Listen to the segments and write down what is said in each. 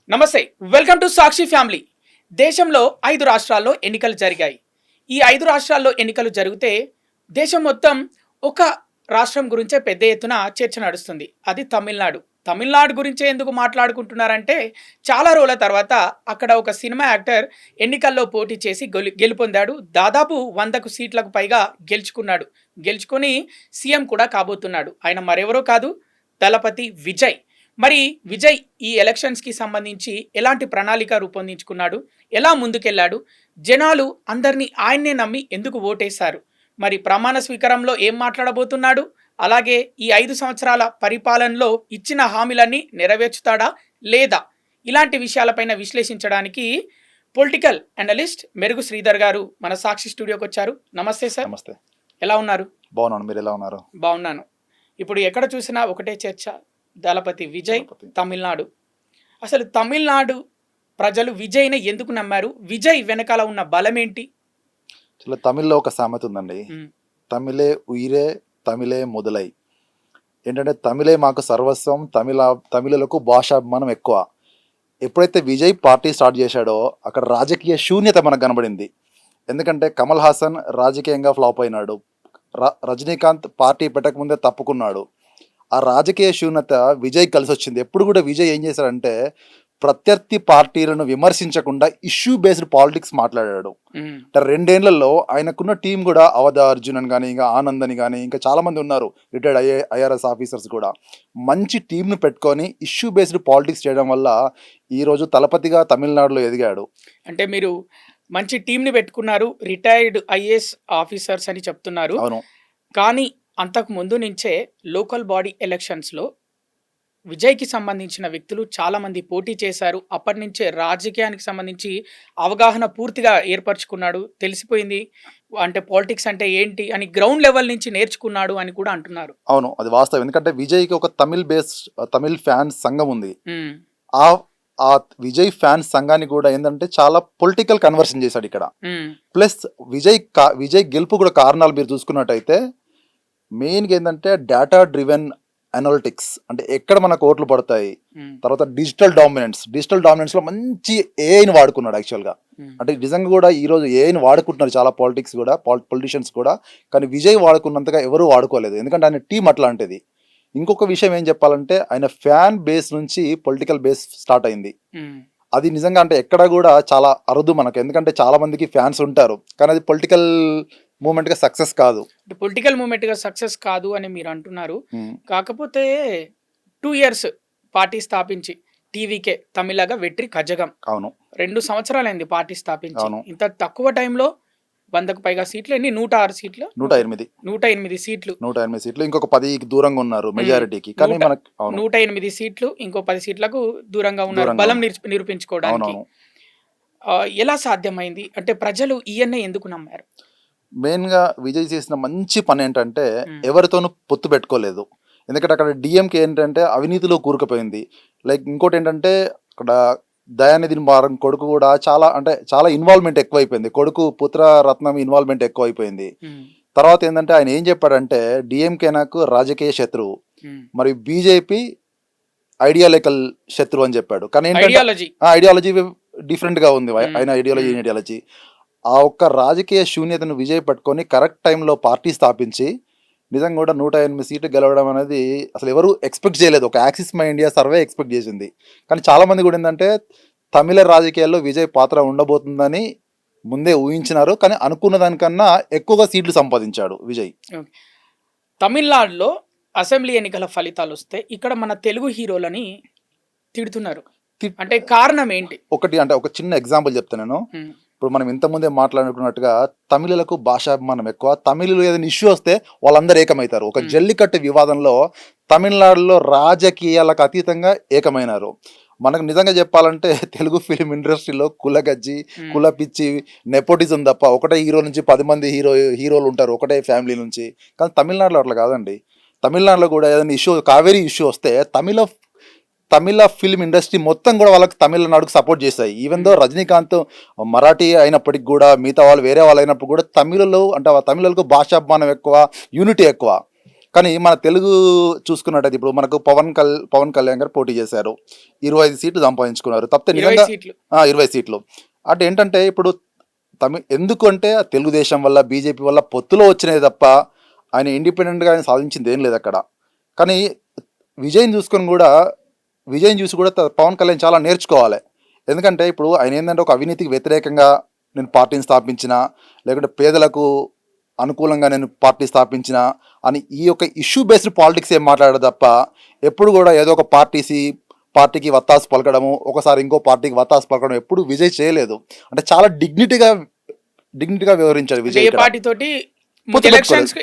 నమస్తే, welcome to Sakshi family. దేశంలో 5 రాష్ట్రాల్లో ఎన్నికలు జరిగాయి. ఈ 5 రాష్ట్రాల్లో ఎన్నికలు జరిగితే దేశం మొత్తం ఒక రాష్ట్రం గురించే పెద్ద ఎత్తున చర్చ నడుస్తుంది. అది తమిళనాడు. తమిళనాడు గురించే ఎందుకు మాట్లాడుకుంటున్నారంటే చాలా రోజుల తర్వాత అక్కడ ఒక సినిమా యాక్టర్ ఎన్నికల్లో పోటీ చేసి గెలుపొందాడు. దాదాపు 100కు సీట్లకు పైగా గెలుచుకున్నాడు. గెలుచుకొని సీఎం కూడా కాబోతున్నాడు. ఆయన మరెవరో కాదు, దళపతి విజయ్. మరి విజయ్ ఈ ఎలక్షన్స్కి సంబంధించి ఎలాంటి ప్రణాళిక రూపొందించుకున్నాడు, ఎలా ముందుకెళ్లాడు, జనాలు అందరినీ ఆయన్నే నమ్మి ఎందుకు ఓటేశారు, మరి ప్రమాణ స్వీకారంలో ఏం మాట్లాడబోతున్నాడు, అలాగే ఈ 5 సంవత్సరాల పరిపాలనలో ఇచ్చిన హామీలన్నీ నెరవేర్చుతాడా లేదా, ఇలాంటి విషయాలపైన విశ్లేషించడానికి పొలిటికల్ అనలిస్ట్ మెరుగు శ్రీధర్ గారు మన సాక్షి స్టూడియోకి వచ్చారు. నమస్తే సార్. నమస్తే. ఎలా ఉన్నారు? బాగున్నాను, మీరు ఎలా ఉన్నారు? బాగున్నాను. ఇప్పుడు ఎక్కడ చూసినా ఒకటే చర్చ, దళపతి విజయ్, తమిళనాడు. అసలు తమిళనాడు ప్రజలు విజయ్ని ఎందుకు నమ్మారు? విజయ్ వెనకాల ఉన్న బలం ఏంటి? తమిళ్లో ఒక సామెత ఉందండి, తమిళే ఉయిరే తమిళే మొదలై. ఏంటంటే తమిళే మాకు సర్వస్వం, తమిళలకు భాషాభిమానం ఎక్కువ. ఎప్పుడైతే విజయ్ పార్టీ స్టార్ట్ చేశాడో అక్కడ రాజకీయ శూన్యత మనకు కనబడింది. ఎందుకంటే కమల్ హాసన్ రాజకీయంగా ఫ్లాప్ అయినాడు, రజనీకాంత్ పార్టీ పెట్టకముందే తప్పుకున్నాడు. ఆ రాజకీయ శూన్యత విజయ్ కలిసి వచ్చింది. ఎప్పుడు కూడా విజయ్ ఏం చేశాడంటే ప్రత్యర్థి పార్టీలను విమర్శించకుండా ఇష్యూ బేస్డ్ పాలిటిక్స్ మాట్లాడాడు. 2 ఏళ్లలో ఆయనకున్న టీం కూడా అవధ అర్జున్ అని కానీ, ఇంకా ఆనంద్ అని కానీ, ఇంకా చాలా మంది ఉన్నారు రిటైర్డ్ ఐఆర్ఎస్ ఆఫీసర్స్ కూడా. మంచి టీంను పెట్టుకొని ఇష్యూ బేస్డ్ పాలిటిక్స్ చేయడం వల్ల ఈరోజు తలపతిగా తమిళనాడులో ఎదిగాడు. అంటే మీరు మంచి టీంని పెట్టుకున్నారు, రిటైర్డ్ ఐఏఎస్ ఆఫీసర్స్ అని చెప్తున్నారు. అవును, కానీ అంతకు ముందు నుంచే లోకల్ బాడీ ఎలక్షన్స్లో విజయ్కి సంబంధించిన వ్యక్తులు చాలామంది పోటీ చేశారు. అప్పటి నుంచే రాజకీయానికి సంబంధించి అవగాహన పూర్తిగా ఏర్పరచుకున్నాడు, తెలిసిపోయింది అంటే పాలిటిక్స్ అంటే ఏంటి అని గ్రౌండ్ లెవెల్ నుంచి నేర్చుకున్నాడు అని కూడా అంటున్నారు. అవును, అది వాస్తవం. ఎందుకంటే విజయ్కి ఒక తమిళ్ ఫ్యాన్స్ సంఘం ఉంది. ఆ విజయ్ ఫ్యాన్స్ సంఘాన్ని కూడా ఏంటంటే చాలా పొలిటికల్ కన్వర్షన్ చేశాడు ఇక్కడ. ప్లస్ విజయ్ గెలుపు కూడా కారణాలు మీరు చూసుకున్నట్టయితే మెయిన్గా ఏంటంటే డేటా డ్రివెన్ అనలిటిక్స్, అంటే ఎక్కడ మనకు ఓట్లు పడతాయి. తర్వాత డిజిటల్ డామినెన్స్ లో మంచి ఏఐని వాడుకున్నాడు యాక్చువల్గా. అంటే నిజంగా కూడా ఈ రోజు ఏఐని వాడుకుంటున్నారు చాలా పొలిటీషియన్స్ కూడా. కానీ విజయ్ వాడుకున్నంతగా ఎవరు వాడుకోలేదు, ఎందుకంటే ఆయన టీం అట్లాంటిది. ఇంకొక విషయం ఏం చెప్పాలంటే ఆయన ఫ్యాన్ బేస్ నుంచి పొలిటికల్ బేస్ స్టార్ట్ అయింది. అది నిజంగా అంటే ఎక్కడ కూడా చాలా అరుదు మనకు, ఎందుకంటే చాలా మందికి ఫ్యాన్స్ ఉంటారు కానీ అది పొలిటికల్ మూమెంట్ గా సక్సెస్ కాదు. పొలిటికల్ మూమెంట్ గా సక్సెస్ కాదు అని మీరు అంటున్నారు. కాకపోతే 2 years పార్టీ స్థాపించి టీవీకే తమిళగా వెట్రి కజగం. అవును, 2 సంవత్సరాలైంది పార్టీ స్థాపించి. ఇంత తక్కువ టైంలో 100కు పైగా సీట్లు, ఎన్ని 106 సీట్లు, 108 సీట్లు, 108 సీట్లు, ఇంకొక 10 దూరంగా ఉన్నారు మెజారిటీకి. కానీ మనకు 108 సీట్లు, ఇంకో 10 సీట్లకు దూరంగా ఉన్నారు బలం నిరూపించుకోవడానికి. ఎలా సాధ్యమైంది అంటే ప్రజలు ఈయన్నే ఎందుకు నమ్మారు? మెయిన్గా విజయ్ చేసిన మంచి పని ఏంటంటే ఎవరితోనూ పొత్తు పెట్టుకోలేదు. ఎందుకంటే అక్కడ డిఎంకే ఏంటంటే అవినీతిలో కూరుకుపోయింది. లైక్ ఇంకోటి ఏంటంటే అక్కడ దయానిధి మారన్ కొడుకు కూడా చాలా ఇన్వాల్వ్మెంట్ ఎక్కువైపోయింది. కొడుకు పుత్రరత్నం ఇన్వాల్వ్మెంట్ ఎక్కువైపోయింది. తర్వాత ఏంటంటే ఆయన ఏం చెప్పాడంటే డిఎంకే నాకు రాజకీయ శత్రువు, మరి బీజేపీ ఐడియాలజికల్ శత్రువు అని చెప్పాడు. కానీ ఐడియాలజీ డిఫరెంట్ గా ఉంది ఆయన ఐడియాలజీ. ఆ ఒక్క రాజకీయ శూన్యతను విజయ్ పట్టుకొని కరెక్ట్ టైంలో పార్టీ స్థాపించి నిజంగా కూడా 108 సీట్లు గెలవడం అనేది అసలు ఎవరు ఎక్స్పెక్ట్ చేయలేదు. ఒక axis my India survey expect చేసింది, కానీ చాలా మంది కూడా ఏంటంటే తమిళ రాజకీయాల్లో విజయ్ పాత్ర ఉండబోతుందని ముందే ఊహించినారు. కానీ అనుకున్న దానికన్నా ఎక్కువగా సీట్లు సంపాదించాడు విజయ్. తమిళనాడులో అసెంబ్లీ ఎన్నికల ఫలితాలు వస్తే ఇక్కడ మన తెలుగు హీరోలని తిడుతున్నారు, అంటే కారణం ఏంటి? ఒక చిన్న ఎగ్జాంపుల్ చెప్తాను నేను. ఇప్పుడు మనం ఇంతకుముందే మాట్లాడుకున్నట్టుగా తమిళలకు భాషాభిమానం ఎక్కువ. తమిళలో ఏదైనా ఇష్యూ వస్తే వాళ్ళందరూ ఏకమవుతారు. ఒక జల్లికట్టు వివాదంలో తమిళనాడులో రాజకీయాలకు అతీతంగా ఏకమైనారు. మనకు నిజంగా చెప్పాలంటే తెలుగు ఫిలిం ఇండస్ట్రీలో కులగజ్జి, కుల పిచ్చి, నెపోటిజం తప్ప ఒకటే హీరో నుంచి 10 మంది హీరోలు ఉంటారు ఒకటే ఫ్యామిలీ నుంచి. కానీ తమిళనాడులో అట్లా కాదండి. తమిళనాడులో కూడా ఏదైనా ఇష్యూ, కావేరీ ఇష్యూ వస్తే తమిళ ఫిల్మ్ ఇండస్ట్రీ మొత్తం కూడా వాళ్ళకి తమిళనాడుకు సపోర్ట్ చేస్తాయి. ఈవెన్ దో రజనీకాంత్ మరాఠీ అయినప్పటికి కూడా మిగతా వాళ్ళు వేరే వాళ్ళు అయినప్పుడు కూడా తమిళకు భాషాభిమానం ఎక్కువ, యూనిటీ ఎక్కువ. కానీ మన తెలుగు చూసుకున్నట్టయితే ఇప్పుడు మనకు పవన్ కళ్యాణ్ గారు పోటీ చేశారు, 25 సీట్లు సంపాదించుకున్నారు తప్పితే 20 నిజంగా సీట్లు 20 సీట్లు. అంటే ఏంటంటే ఇప్పుడు ఎందుకు అంటే తెలుగుదేశం వల్ల బీజేపీ వల్ల పొత్తులో వచ్చినాయి తప్ప ఆయన ఇండిపెండెంట్గా ఆయన సాధించింది ఏం లేదు అక్కడ. కానీ విజయం చూసి కూడా పవన్ కళ్యాణ్ చాలా నేర్చుకోవాలి. ఎందుకంటే ఇప్పుడు ఆయన ఏంటంటే ఒక అవినీతికి వ్యతిరేకంగా నేను పార్టీని స్థాపించిన, లేకుంటే పేదలకు అనుకూలంగా నేను పార్టీ స్థాపించిన అని ఈ యొక్క ఇష్యూ బేస్డ్ పాలిటిక్స్ ఏం మాట్లాడారు తప్ప ఎప్పుడు కూడా ఏదో ఒక పార్టీకి వత్తాసు పలకడము, ఒకసారి ఇంకో పార్టీకి వత్తాసు పలకడం ఎప్పుడు విజయ్ చేయలేదు. అంటే చాలా డిగ్నిటీగా వ్యవహరించారు విజయ్. ఏ పార్టీ తోటి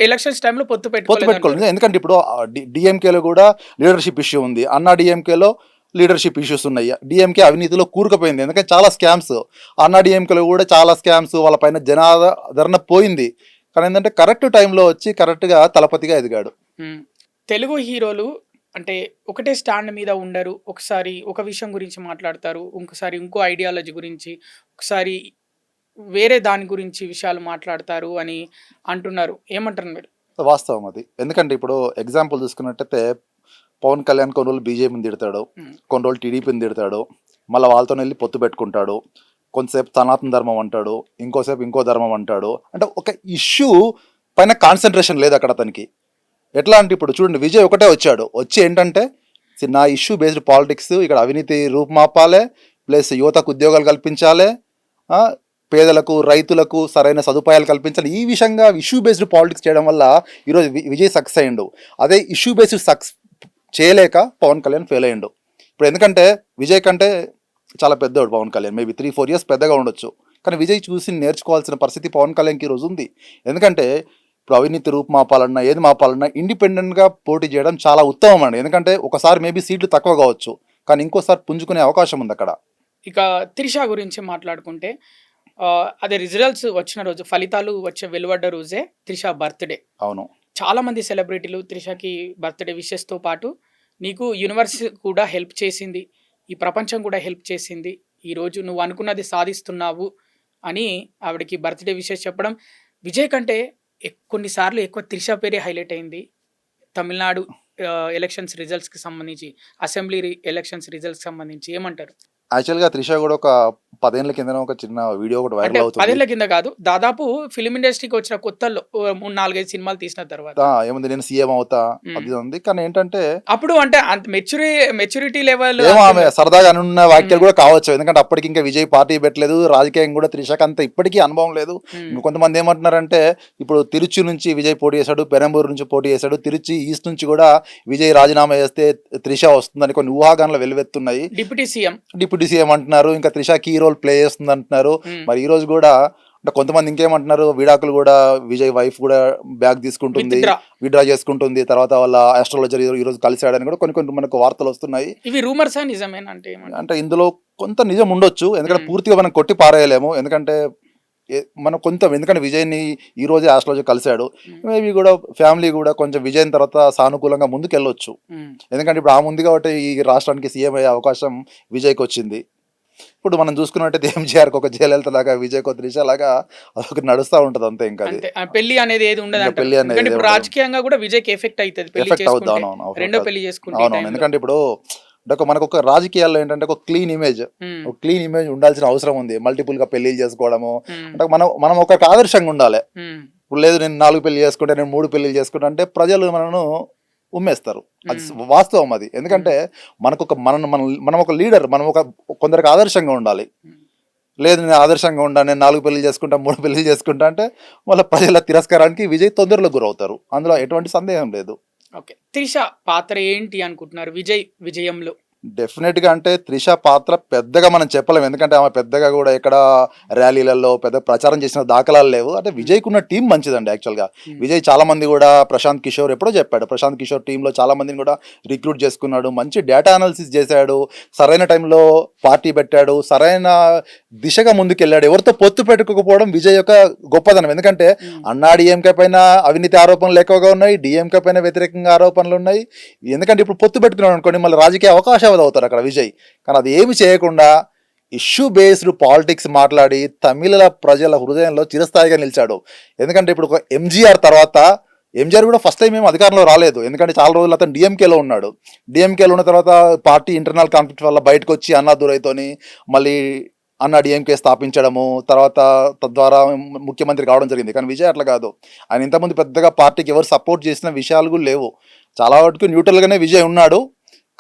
ఎలక్షన్స్ టైంలో పొత్తు పెట్టుకోలేదు. ఎందుకంటే ఇప్పుడు డిఎంకేలో కూడా లీడర్షిప్ ఇష్యూ ఉంది, అన్నా డిఎంకేలో లీడర్షిప్ ఇష్యూస్ ఉన్నాయి, డిఎంకే అవినీతిలో కూరుకుపోయింది. ఎందుకంటే చాలా స్కామ్స్, అన్నా డిఎంకేలో కూడా చాలా స్కామ్స్, వాళ్ళ పైన జనాదరణ పోయింది. కానీ ఏంటంటే కరెక్ట్ టైంలో వచ్చి కరెక్ట్గా తలపతిగా ఎదిగాడు. తెలుగు హీరోలు అంటే ఒకటే స్టాండ్ మీద ఉండరు, ఒకసారి ఒక విషయం గురించి మాట్లాడతారు, ఇంకోసారి ఇంకో ఐడియాలజీ గురించి, ఒకసారి వేరే దాని గురించి విషయాలు మాట్లాడతారు అని అంటున్నారు. ఏమంటారు మీరు? వాస్తవం అది. ఎందుకంటే ఇప్పుడు ఎగ్జాంపుల్ చూసుకున్నట్టయితే పవన్ కళ్యాణ్ కొన్ని రోజులు బీజేపీని తిడతాడు, కొన్ని రోజులు టీడీపీని తిడతాడు, మళ్ళీ వాళ్ళతో వెళ్ళి పొత్తు పెట్టుకుంటాడు, కొంతసేపు సనాతన ధర్మం అంటాడు, ఇంకోసేపు ఇంకో ధర్మం అంటాడు. అంటే ఒక ఇష్యూ పైన కాన్సన్ట్రేషన్ లేదు అక్కడ అతనికి. ఎట్లా అంటే ఇప్పుడు చూడండి, విజయ్ ఒకటే వచ్చి ఏంటంటే నా ఇష్యూ బేస్డ్ పాలిటిక్స్, ఇక్కడ అవినీతి రూపుమాపాలి, ప్లస్ యువతకు ఉద్యోగాలు కల్పించాలి, పేదలకు రైతులకు సరైన సదుపాయాలు కల్పించాలి. ఈ విషయంగా ఇష్యూ బేస్డ్ పాలిటిక్స్ చేయడం వల్ల ఈరోజు విజయ్ సక్సెస్ అయ్యిండు. అదే ఇష్యూ బేస్డ్ చేయలేక పవన్ కళ్యాణ్ ఫెయిల్ అయ్యిండు. ఇప్పుడు ఎందుకంటే విజయ్ కంటే చాలా పెద్దవాడు పవన్ కళ్యాణ్, మేబీ 3-4 years పెద్దగా ఉండొచ్చు. కానీ విజయ్ చూసి నేర్చుకోవాల్సిన పరిస్థితి పవన్ కళ్యాణ్కి ఈరోజు ఉంది. ఎందుకంటే ఇప్పుడు అవినీతి రూపుమాపాలన్నా ఏది మాపాలన్నా ఇండిపెండెంట్గా పోటీ చేయడం చాలా ఉత్తమం అండి. ఎందుకంటే ఒకసారి మేబీ సీట్లు తక్కువ కావచ్చు, కానీ ఇంకోసారి పుంజుకునే అవకాశం ఉంది అక్కడ. ఇక త్రిష గురించి మాట్లాడుకుంటే అదే రిజల్ట్స్ వచ్చిన రోజు, ఫలితాలు వెలువడ్డ రోజే త్రిష బర్త్డే. అవును, చాలా మంది సెలబ్రిటీలు త్రిషకి బర్త్డే విషెస్తో పాటు నీకు యూనివర్స్ కూడా హెల్ప్ చేసింది, ఈ ప్రపంచం కూడా హెల్ప్ చేసింది, ఈరోజు నువ్వు అనుకున్నది సాధిస్తున్నావు అని ఆవిడకి బర్త్డే విషెస్ చెప్పడం. విజయ్ కంటే కొన్నిసార్లు ఎక్కువ త్రిష పేరే హైలైట్ అయింది. తమిళనాడు ఎలక్షన్స్ రిజల్ట్స్కి సంబంధించి, అసెంబ్లీ ఎలక్షన్స్ రిజల్ట్స్కి సంబంధించి ఏమంటారు? యాక్చువల్గా త్రిష కూడా ఒక 10 ఏళ్ల కింద ఒక చిన్న వీడియో ఒకటి వైరల్ అవుతుంది. 10 ఏళ్ల కింద కాదు, దాదాపు ఫిలిం ఇండస్ట్రీకి వచ్చిన కొత్తల్లో 3-4-5 సినిమాలు తీసిన తర్వాత ఏముంది, నేను సీఎం అవుతా అది ఉంది. కానీ ఏంటంటే అప్పుడు అంటే అంత మెచ్యూరిటీ లెవెల్ ఆమె సరదాగా అనున్న వాక్యాలు కూడా కావచ్చు. ఎందుకంటే అప్పటికి ఇంకా విజయ్ పార్టీ పెట్టలేదు, రాజకీయం కూడా త్రిషకి అంత ఇప్పటికీ అనుభవం లేదు. కొంతమంది ఏమంటున్నారంటే ఇప్పుడు తిరుచి నుంచి విజయ్ పోటీ చేశాడు, పెరంబూరు నుంచి పోటీ చేశాడు, తిరుచి ఈస్ట్ నుంచి కూడా విజయ్ రాజీనామా చేస్తే త్రిష వస్తుందని కొన్ని ఊహాగానాలు వెలువెత్తున్నాయి. డిప్యూటీ సీఎం అంటున్నారు, ఇంకా త్రిష కీ రోల్ ప్లే చేస్తుంది అంటున్నారు. మరి ఈ రోజు కూడా అంటే కొంతమంది ఇంకేమంటున్నారు, విడాకులు కూడా విజయ్ వైఫ్ కూడా బ్యాగ్ తీసుకుంటుంది, విత్డ్రా చేసుకుంటుంది, తర్వాత వాళ్ళ ఆస్ట్రాలజర్ ఈ రోజు కలిసాడని కూడా కొన్ని మనకు వార్తలు వస్తున్నాయి. ఇవి రూమర్స్ నిజమేనా? అంటే ఇందులో కొంత నిజం ఉండొచ్చు, ఎందుకంటే పూర్తిగా మనం కొట్టి పారేయలేము. ఎందుకంటే ఎందుకంటే విజయ్ని ఈ రోజే ఆస్ట్రాలజర్ కలిశాడు, మేబీ కూడా ఫ్యామిలీ కూడా కొంచెం విజయ్ తర్వాత సానుకూలంగా ముందుకు వెళ్ళొచ్చు. ఎందుకంటే ఇప్పుడు ఆ ముందు కాబట్టి ఈ రాష్ట్రానికి సీఎం అయ్యే అవకాశం విజయ్కి వచ్చింది. ఇప్పుడు మనం చూసుకున్నట్టయితే ఎంజీఆర్కి ఒక జయలలిత లాగా, విజయ్కి త్రిష లాగా అదొకటి నడుస్తూ ఉంటుంది అంతే. ఇంకా పెళ్లి అనేది ఏది ఉండదు, పెళ్లి అనేది రాజకీయంగా కూడా విజయ్కి ఎఫెక్ట్ అవుతుంది, రెండో పెళ్లి చేసుకుంటే. ఎందుకంటే ఇప్పుడు మనకు ఒక రాజకీయాల్లో ఏంటంటే ఒక క్లీన్ ఇమేజ్ ఉండాల్సిన అవసరం ఉంది. మల్టిపుల్ గా పెళ్లి చేసుకోవడము అంటే మనం ఒక ఆదర్శంగా ఉండాలి. ఇప్పుడు లేదు నేను 4 పెళ్లి చేసుకుంటే, నేను 3 పెళ్లి చేసుకుంటా అంటే ప్రజలు మనను ఉమ్మేస్తారు. అది వాస్తవం అది. ఎందుకంటే మనం ఒక లీడర్, మనం కొందరికి ఆదర్శంగా ఉండాలి. లేదు నేను ఆదర్శంగా ఉంటాను, నేను 4 పెళ్లి చేసుకుంటా, 3 పెళ్లి చేసుకుంటా అంటే వాళ్ళ ప్రజల తిరస్కారానికి విజయ్ తొందరలో గురవుతారు, అందులో ఎటువంటి సందేహం లేదు. ఓకే, త్రిష పాత్ర ఏంటి అనుకుంటున్నారు విజయంలో? డెఫినెట్ గా అంటే త్రిష పాత్ర పెద్దగా మనం చెప్పలేము. ఎందుకంటే ఆమె పెద్దగా కూడా ఎక్కడ ర్యాలీలలో పెద్ద ప్రచారం చేసిన దాఖలాలు లేవు. అంటే విజయ్కి ఉన్న టీం మంచిదండి. యాక్చువల్గా విజయ్ చాలా మంది కూడా, ప్రశాంత్ కిషోర్ ఎప్పుడో చెప్పాడు, ప్రశాంత్ కిషోర్ టీంలో చాలా మందిని కూడా రిక్రూట్ చేసుకున్నాడు, మంచి డేటా అనాలిసిస్ చేశాడు, సరైన టైంలో పార్టీ పెట్టాడు, సరైన దిశగా ముందుకెళ్ళాడు. ఎవరితో పొత్తు పెట్టుకోకపోవడం విజయ్ యొక్క గొప్పదనం. ఎందుకంటే అన్నా డిఎంకే పైన అవినీతి ఆరోపణలు ఎక్కువగా ఉన్నాయి, డిఎంకే పైన వ్యతిరేకంగా ఆరోపణలు ఉన్నాయి. ఎందుకంటే ఇప్పుడు పొత్తు పెట్టుకున్నాడు అనుకోండి, మళ్ళీ రాజకీయ అవకాశం అవుతారు అక్కడ విజయ్. కానీ అది ఏమి చేయకుండా ఇష్యూ బేస్డ్ పాలిటిక్స్ మాట్లాడి తమిళ ప్రజల హృదయంలో చిరస్థాయిగా నిలిచాడు. ఎందుకంటే ఇప్పుడు ఒక ఎంజీఆర్ తర్వాత ఎంజీఆర్ కూడా ఫస్ట్ టైం ఏం అధికారంలో రాలేదు, ఎందుకంటే చాలా రోజులు అతను డిఎంకేలో ఉన్నాడు. డిఎంకేలో ఉన్న తర్వాత పార్టీ ఇంటర్నల్ కాన్ఫ్లిక్ట్ వల్ల బయటకు వచ్చి అన్నాదురైతోని మళ్ళీ అన్నా డిఎంకే స్థాపించడము, తర్వాత తద్వారా ముఖ్యమంత్రి కావడం జరిగింది. కానీ విజయ్ అట్లా కాదు. ఆయన ఇంతకుముందు పెద్దగా పార్టీకి ఎవరు సపోర్ట్ చేసిన విషయాలు కూడా లేవు. చాలా వరకు న్యూట్రల్గానే విజయ్ ఉన్నాడు.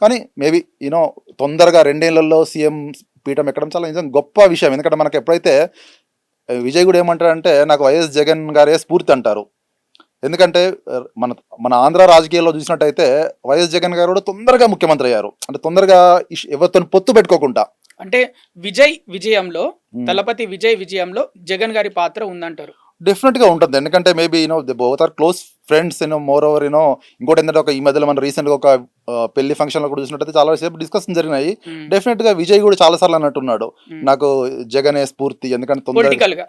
కానీ మేబీ తొందరగా 2 ఏళ్లలో సీఎం పీఠం ఎక్కడం చాలా నిజంగా గొప్ప విషయం. ఎందుకంటే మనకు ఎప్పుడైతే విజయ్ కూడా ఏమంటారంటే నాకు వైఎస్ జగన్ గారే స్ఫూర్తి అంటారు. ఎందుకంటే మన మన ఆంధ్ర రాజకీయాల్లో చూసినట్టయితే వైఎస్ జగన్ గారు కూడా తొందరగా ముఖ్యమంత్రి అయ్యారు. అంటే తొందరగా ఎవరితో పొత్తు పెట్టుకోకుండా. అంటే విజయ్ విజయంలో, దళపతి విజయ్ విజయంలో జగన్ గారి పాత్ర ఉందంటారు. డెఫినెట్ గా ఉంటుంది. ఎందుకంటే maybe they both are close friends. Moreover ఇంకోటి ఏంటంటే ఈ మధ్యలో మనం రీసెంట్ గా ఒక పెళ్లి ఫంక్షన్ లో కూడా చూసినట్టయితే చాలా సేపు డిస్కషన్ జరిగినాయి. డెఫినెట్ గా విజయ్ కూడా చాలా సార్లు అన్నట్టున్నాడు నాకు జగనే స్ఫూర్తి. ఎందుకంటే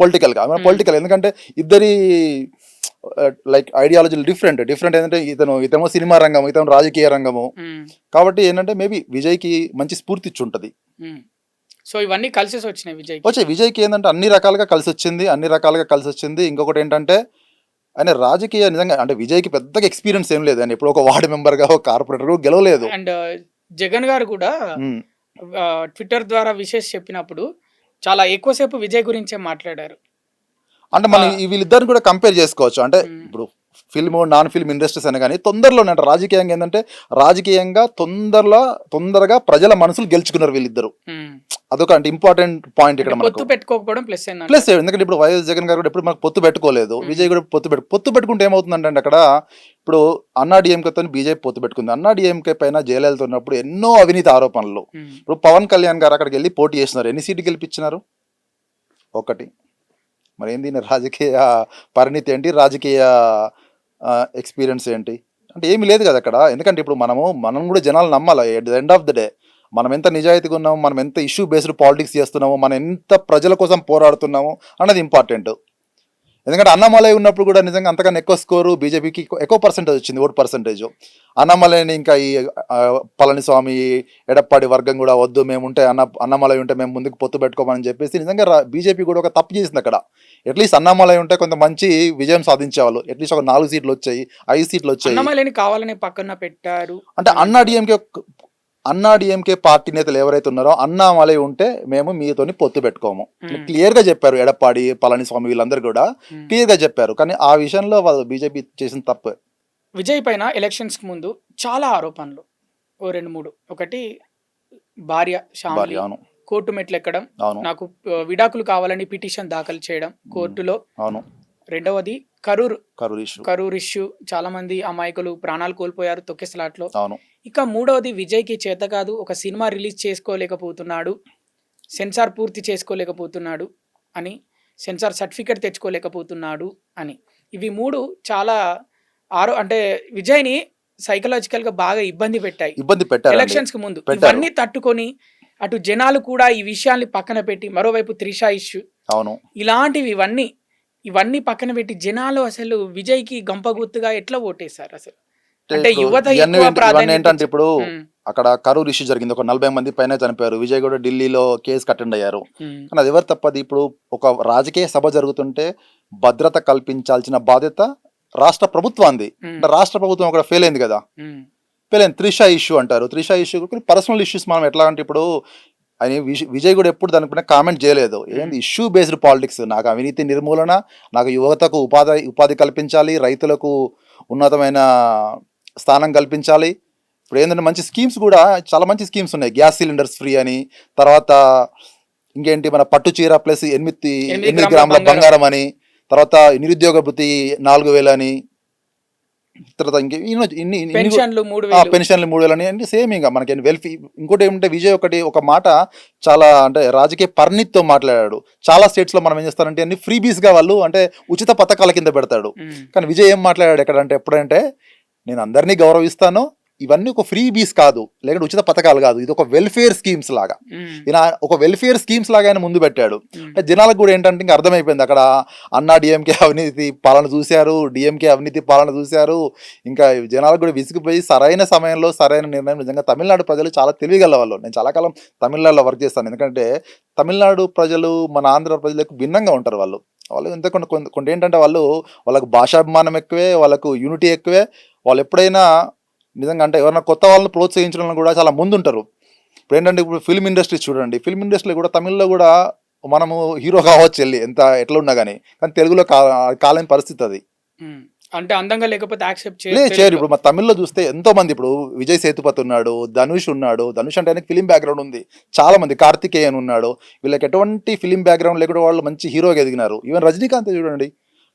పొలిటికల్ ఎందుకంటే ఇద్దరి లైక్ ఐడియాలజీలు డిఫరెంట్ ఏంటంటే ఇతనేమో సినిమా రంగం, ఇతను రాజకీయ రంగము. కాబట్టి ఏంటంటే మేబీ విజయ్ కి మంచి స్ఫూర్తి ఇచ్చి ఉంటది. సో ఇవన్నీ కలిసి వచ్చినాయి విజయ్కి ఏంటంటే అన్ని రకాలుగా కలిసి వచ్చింది. ఇంకొకటి ఏంటంటే ఆయన రాజకీయ నిజంగా అంటే విజయ్కి పెద్దగా ఎక్స్పీరియన్స్ ఏం లేదు. ఆయన ఎప్పుడు ఒక వార్డు మెంబర్ గా, ఒక కార్పొరేటర్ గెలవలేదు. అండ్ జగన్ గారు కూడా ట్విట్టర్ ద్వారా విషెస్ చెప్పినప్పుడు చాలా ఎక్కువసేపు విజయ్ గురించే మాట్లాడారు. అంటే మనం వీళ్ళిద్దరిని కూడా కంపేర్ చేసుకోవచ్చు. అంటే ఇప్పుడు ఫిల్మ్, నాన్ ఫిల్మ్ ఇండస్ట్రీస్ అని కానీ తొందరలోనే అంటే రాజకీయంగా ఏంటంటే తొందరగా ప్రజల మనసులు గెలుచుకున్నారు వీళ్ళిద్దరు. అదొక అంటే ఇంపార్టెంట్ పాయింట్ ఇక్కడ పొత్తు పెట్టుకోకపోవడం ప్లస్. ఎందుకంటే ఇప్పుడు వైఎస్ జగన్ గారు కూడా ఎప్పుడు మనకు పొత్తు పెట్టుకోలేదు. విజయ్ కూడా పొత్తు పెట్టుకుంటే ఏమవుతుందంటే అక్కడ ఇప్పుడు అన్నా డిఎంకేతో బీజేపీ పొత్తు పెట్టుకుంది. అన్నా డిఎంకే పైన జైలుతో ఉన్నప్పుడు ఎన్నో అవినీతి ఆరోపణలు. ఇప్పుడు పవన్ కళ్యాణ్ గారు అక్కడికి వెళ్ళి పోటీ చేస్తున్నారు. ఎన్ని సీట్లు గెలిపించినారు? 1. మరి ఏంది రాజకీయ పరిణితి ఏంటి, రాజకీయ ఎక్స్పీరియన్స్ ఏంటి అంటే ఏమీ లేదు కదా అక్కడ. ఎందుకంటే ఇప్పుడు మనం కూడా జనాలు నమ్మాలి. At the end of the day మనం ఎంత నిజాయితీగా ఉన్నాము, మనం ఎంత ఇష్యూ బేస్డ్ పాలిటిక్స్ చేస్తున్నాము, మనం ఎంత ప్రజల కోసం పోరాడుతున్నాము అన్నది ఇంపార్టెంట్. ఎందుకంటే అన్నామలై ఉన్నప్పుడు కూడా నిజంగా అంతకన్నా ఎక్కువ స్కోరు బీజేపీకి ఎక్కువ పర్సెంటేజ్ వచ్చింది, ఓటు పర్సెంటేజ్. అన్నామలైని ఇంకా ఈ పళనిస్వామి, ఎడప్పాడి వర్గం కూడా వద్దు, మేము ఉంటే అన్నామలై ఉంటే మేము ముందుకు పొత్తు పెట్టుకోమని చెప్పేసి నిజంగా బీజేపీ కూడా ఒక తప్పు చేసింది అక్కడ. అట్లీస్ట్ అన్నామలై ఉంటే కొంత మంచి విజయం సాధించేవాళ్ళు. అట్లీస్ట్ ఒక 4 సీట్లు వచ్చాయి, 5 సీట్లు వచ్చాయి. అన్నామలైని కావాలని పక్కన పెట్టారు. అంటే అన్నా డిఎంకే పార్టీ నేతలు ఎవరైతే ఉన్నారో అన్నామలై ఉంటే మేము మీతోని పొత్తు పెట్టుకోము క్లియర్ గా చెప్పారు. ఎడప్పాడి, పళనిస్వామి వీళ్ళందరూ కూడా క్లియర్ గా చెప్పారు. కానీ ఆ విషయంలో వాళ్ళు బీజేపీ చేసిన తప్పే. విజయ్ పైన ఎలక్షన్స్ కు ముందు చాలా ఆరోపణలు, 2-3. ఒకటి భార్య శ్యామలి కోర్టు మెట్లు ఎక్కడం, నాకు విడాకులు కావాలని పిటిషన్ దాఖలు చేయడం కోర్టులో. రెండవది కరూర్ ఇష్యూ, చాలా మంది అమాయకులు ప్రాణాలు కోల్పోయారు తొక్కేసలాట్లో. ఇక మూడవది విజయ్కి చేత కాదు, ఒక సినిమా రిలీజ్ చేసుకోలేకపోతున్నాడు, సెన్సార్ పూర్తి చేసుకోలేకపోతున్నాడు అని, సెన్సార్ సర్టిఫికెట్ తెచ్చుకోలేకపోతున్నాడు అని. ఇవి 3 చాలా అంటే విజయ్ని సైకలాజికల్ గా బాగా ఇబ్బంది పెట్టారు ఎలక్షన్స్ కి ముందు. ఇవన్నీ తట్టుకొని అటు జనాలు కూడా ఈ విషయాల్ని పక్కన పెట్టి, మరోవైపు త్రిష ఇష్యూ, ఇలాంటివి ఇవన్నీ పక్కన పెట్టి జనాలు అసలు విజయ్ కి గంపగుత్తుగా ఎట్లా ఓటేశారు అసలు? అంటే యువత ఏంటంటే ఇప్పుడు అక్కడ కరూర్ ఇష్యూ జరిగింది, ఒక 40 మంది పైన చనిపోయారు. విజయ్ కూడా ఢిల్లీలో కేసు అటెండ్ అయ్యారు. కానీ అది ఎవరు తప్పది? ఇప్పుడు ఒక రాజకీయ సభ జరుగుతుంటే భద్రత కల్పించాల్సిన బాధ్యత రాష్ట్ర ప్రభుత్వాన్ని. అంటే రాష్ట్ర ప్రభుత్వం అక్కడ ఫెయిల్ అయింది కదా. త్రిష ఇష్యూ అంటారు. త్రిష ఇష్యూ పర్సనల్ ఇష్యూస్ మనం ఎట్లా అంటే ఇప్పుడు ఆయన విజయ్ కూడా ఎప్పుడు దానిపైన కామెంట్ చేయలేదు. ఏంటి ఇష్యూ బేస్డ్ పాలిటిక్స్, నాకు అవినీతి నిర్మూలన, నాకు యువతకు ఉపాధి కల్పించాలి, రైతులకు ఉన్నతమైన స్థానం కల్పించాలి. ఇప్పుడు ఏంటంటే మంచి స్కీమ్స్ కూడా చాలా మంచి స్కీమ్స్ ఉన్నాయి. గ్యాస్ సిలిండర్స్ ఫ్రీ అని, తర్వాత ఇంకేంటి మన పట్టు చీర ప్లస్ 8 గ్రాముల బంగారం అని, తర్వాత నిరుద్యోగ భృతి 4,000 అని, తర్వాత పెన్షన్లు 3,000 అని అంటే సేమ్ ఇంకా మనకి వెల్ఫేర్. ఇంకోటి ఏమంటే విజయ్ ఒక మాట చాలా అంటే రాజకీయ పరిణితితో మాట్లాడాడు. చాలా స్టేట్స్ లో మనం ఏం చేస్తారంటే అన్ని ఫ్రీబీస్ గా వాళ్ళు అంటే ఉచిత పథకాల కింద పెడతాడు. కానీ విజయ్ ఏం మాట్లాడాడు ఎక్కడంటే ఎప్పుడంటే నేను అందరినీ గౌరవిస్తాను, ఇవన్నీ ఒక ఫ్రీ బీస్ కాదు, లేకపోతే ఉచిత పథకాలు కాదు, ఇది ఒక వెల్ఫేర్ స్కీమ్స్ లాగా. ఈయన ఒక వెల్ఫేర్ స్కీమ్స్ లాగా ఆయన ముందు పెట్టాడు. అంటే జనాలకు కూడా ఏంటంటే ఇంకా అర్థమైపోయింది, అక్కడ అన్నా డిఎంకే అవినీతి పాలన చూశారు, డిఎంకే అవినీతి పాలన చూశారు. ఇంకా జనాలకు కూడా విసిగిపోయి సరైన సమయంలో సరైన నిర్ణయం. నిజంగా తమిళనాడు ప్రజలు చాలా తెలివిగల వాళ్ళు. నేను చాలా కాలం తమిళనాడులో వర్క్ చేస్తాను. ఎందుకంటే తమిళనాడు ప్రజలు మన ఆంధ్ర ప్రజలకు భిన్నంగా ఉంటారు. వాళ్ళు వాళ్ళు ఎంత కొన్ని ఏంటంటే వాళ్ళకు భాషాభిమానం ఎక్కువే, వాళ్ళకు యూనిటీ ఎక్కువే. వాళ్ళు ఎప్పుడైనా నిజంగా అంటే ఎవరైనా కొత్త వాళ్ళని ప్రోత్సహించడంలో కూడా చాలా ముందుంటారు. ఇప్పుడు ఏంటంటే ఇప్పుడు ఫిల్మ్ ఇండస్ట్రీ చూడండి, ఫిల్మ్ ఇండస్ట్రీలో కూడా తమిళ్లో కూడా మనము హీరో కావచ్చు ఎట్లా ఉన్నా కానీ తెలుగులో కాలేని పరిస్థితి అది. అంటే అందంగా లేకపోతే యాక్సెప్ట్ చేయరు. ఇప్పుడు మా తమిళ్లో చూస్తే ఎంతో మంది, ఇప్పుడు విజయ్ సేతుపతి ఉన్నాడు, ధనుష్ ఉన్నాడు. ధనుష్ అంటే ఆయనకి ఫిలిం బ్యాక్గ్రౌండ్ ఉంది. చాలా మంది, కార్తికేయన్ ఉన్నాడు. వీళ్ళకి ఎటువంటి ఫిలిం బ్యాక్గ్రౌండ్ లేకుండా వాళ్ళు మంచి హీరోగా ఎదిగినారు. ఈవెన్ రజనీకాంత్ చూడండి,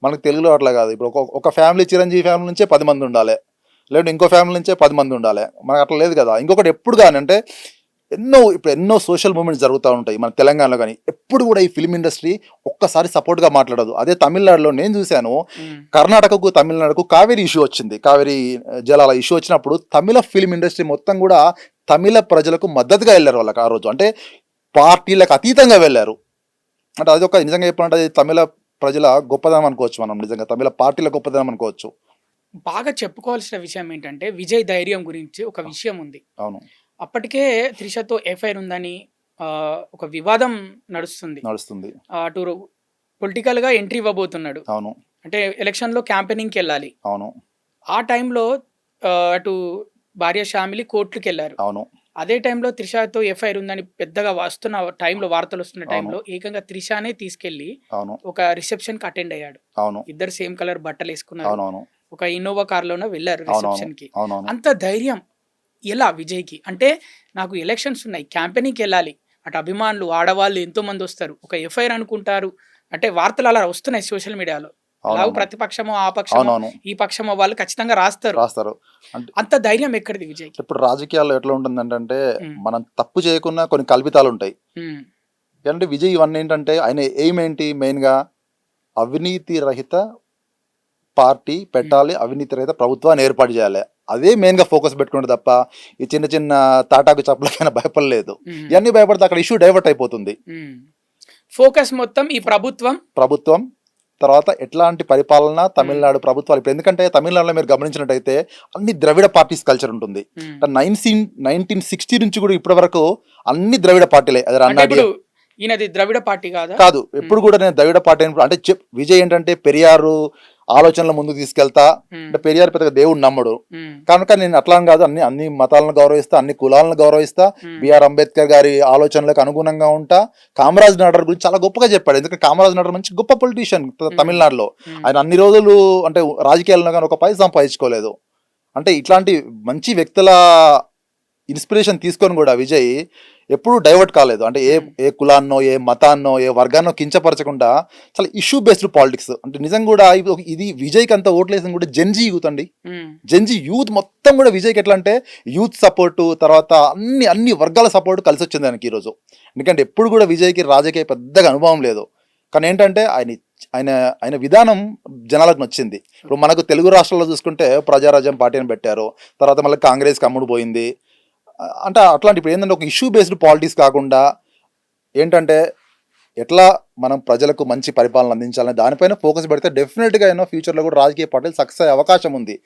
మనకు తెలుగులో అట్లా కాదు. ఇప్పుడు ఒక ఫ్యామిలీ, చిరంజీవి ఫ్యామిలీ నుంచే 10 మంది ఉండాలి, లేదంటే ఇంకో ఫ్యామిలీ నుంచే 10 మంది ఉండాలి. మనకు అట్లా లేదు కదా. ఇంకొకటి ఎప్పుడు కానీ అంటే ఎన్నో సోషల్ మూవ్మెంట్స్ జరుగుతూ ఉంటాయి మన తెలంగాణలో, కానీ ఎప్పుడు కూడా ఈ ఫిల్మ్ ఇండస్ట్రీ ఒక్కసారి సపోర్ట్గా మాట్లాడదు. అదే తమిళనాడులో నేను చూశాను, కర్ణాటకకు తమిళనాడుకు కావేరీ ఇష్యూ వచ్చింది, కావేరీ జలాల ఇష్యూ వచ్చినప్పుడు తమిళ ఫిల్మ్ ఇండస్ట్రీ మొత్తం కూడా తమిళ ప్రజలకు మద్దతుగా వెళ్ళారు వాళ్ళకి ఆ రోజు. అంటే పార్టీలకు అతీతంగా వెళ్ళారు. అంటే అది ఒక నిజంగా చెప్పాలంటే అది తమిళ ప్రజల గొప్పదనం అనుకోవచ్చు, మనం నిజంగా తమిళ పార్టీల గొప్పదనం అనుకోవచ్చు. బాగా చెప్పుకోవాల్సిన విషయం ఏంటంటే విజయ్ ధైర్యం గురించి ఒక విషయం ఉంది. అవును, అప్పటికే త్రిషతో ఎఫ్ఐఆర్ ఉందని ఒక వివాదం నడుస్తుంది. అటు పొలిటికల్ గా ఎంట్రీ ఇవ్వబోతున్నాడు. అవును, అంటే ఎలక్షన్ లో క్యాంపెయినింగ్కి వెళ్ళాలి. అవును. ఆ టైంలో అటు భార్య ఫ్యామిలీ కోర్టుకి వెళ్ళారు. అవును. అదే టైంలో త్రిషతో ఎఫ్ఐఆర్ ఉందని పెద్దగా వస్తున్న టైంలో, వార్తలు వస్తున్న టైంలో ఏకంగా త్రిషానే తీసుకెళ్లి ఒక రిసెప్షన్ కి అటెండ్ అయ్యాడు. ఇద్దరు సేమ్ కలర్ బట్టలు వేసుకున్నారు. ఒక ఇన్నోవా కార్ లోనే వెళ్ళారు రిసెప్షన్ కి. అంత ధైర్యం ఎలా విజయ్కి? అంటే నాకు ఎలక్షన్స్ ఉన్నాయి, క్యాంపెయినింగ్కి వెళ్ళాలి, అటు అభిమానులు, ఆడవాళ్ళు ఎంతో మంది వస్తారు, ఒక ఎఫ్ఐఆర్ అనుకుంటారు, అంటే వార్తలు అలా వస్తున్నాయి సోషల్ మీడియాలో. అలాగే ప్రతిపక్షమో ఆ పక్షమో ఈ పక్షమో వాళ్ళు ఖచ్చితంగా రాస్తారు. అంత ధైర్యం ఎక్కడిది విజయ్కి? ఇప్పుడు రాజకీయాల్లో ఎట్లా ఉంటుందంటే మనం తప్పు చేయకున్నా కొన్ని కల్పితాలు ఉంటాయి. అంటే విజయ్ ఇవన్నీ ఏంటంటే ఆయన ఎయిమ్ ఏంటి, మెయిన్ గా అవినీతి రహిత పార్టీ పెట్టాలి, అవినీతి రహిత ప్రభుత్వాన్ని ఏర్పాటు చేయాలి. అదే మెయిన్ గా ఫోకస్ పెట్టుకుంటే తప్ప ఈ చిన్న చిన్న తాటాకు చప్పులకైనా భయపడలేదు. ఇవన్నీ భయపడితే అక్కడ ఇష్యూ డైవర్ట్ అయిపోతుంది. ఫోకస్ మొత్తం ఈ ప్రభుత్వం తర్వాత ఎట్లాంటి పరిపాలన తమిళనాడు ప్రభుత్వాలు. ఇప్పుడు ఎందుకంటే తమిళనాడులో మీరు గమనించినట్టయితే అన్ని ద్రవిడ పార్టీస్ కల్చర్ ఉంటుంది. 1960 నుంచి కూడా ఇప్పటి వరకు అన్ని ద్రవిడ పార్టీలే. ఈయనది ద్రవిడ పార్టీ కాదు. ఎప్పుడు కూడా నేను ద్రవిడ పార్టీ అంటే విజయ్ ఏంటంటే పెరియారు ఆలోచనలు ముందుకు తీసుకెళ్తా. అంటే పెరియార్ పెద్దగా దేవుడు నమ్మడు కనుక నేను అట్లా కాదు, అన్ని మతాలను గౌరవిస్తా, అన్ని కులాలను గౌరవిస్తా, బిఆర్ అంబేద్కర్ గారి ఆలోచనలకు అనుగుణంగా ఉంటా. కామరాజ్ నాడర్ గురించి చాలా గొప్పగా చెప్పాడు. ఎందుకంటే కామరాజ్ నాడర్ మంచి గొప్ప పొలిటీషియన్ తమిళనాడులో. ఆయన అన్ని రోజులు అంటే రాజకీయాల్లో కానీ ఒక పైసా సంపాదించుకోలేదు. అంటే ఇట్లాంటి మంచి వ్యక్తుల ఇన్స్పిరేషన్ తీసుకొని కూడా విజయ్ ఎప్పుడూ డైవర్ట్ కాలేదు. అంటే ఏ కులాన్నో, ఏ మతాన్నో, ఏ వర్గాన్నో కించపరచకుండా చాలా ఇష్యూ బేస్డ్ పాలిటిక్స్. అంటే నిజంగా కూడా ఇది విజయ్కి అంత ఓట్లేసిన కూడా జెన్జీ యూత్ అండి. జెన్జీ యూత్ మొత్తం కూడా విజయ్కి ఎట్లా అంటే యూత్ సపోర్టు, తర్వాత అన్ని వర్గాల సపోర్ట్ కలిసి వచ్చింది ఆయనకి ఈరోజు. ఎందుకంటే ఎప్పుడు కూడా విజయ్కి రాజకీయ పెద్దగా అనుభవం లేదు, కానీ ఏంటంటే ఆయన విధానం జనాలకు నచ్చింది. ఇప్పుడు మనకు తెలుగు రాష్ట్రాల్లో చూసుకుంటే ప్రజారాజ్యం పార్టీ అని పెట్టారు, తర్వాత మళ్ళీ కాంగ్రెస్కి అమ్ముడు పోయింది. అంటే అట్లాంటి ఇప్పుడు ఏంటంటే ఒక ఇష్యూ బేస్డ్ పాలిటిక్స్ కాకుండా ఏంటంటే ఎట్లా మనం ప్రజలకు మంచి పరిపాలన అందించాలని దానిపైన ఫోకస్ పెడితే డెఫినెట్గా అయినా ఫ్యూచర్లో కూడా రాజకీయ పార్టీలు సక్సెస్ అయ్యే అవకాశం ఉంది.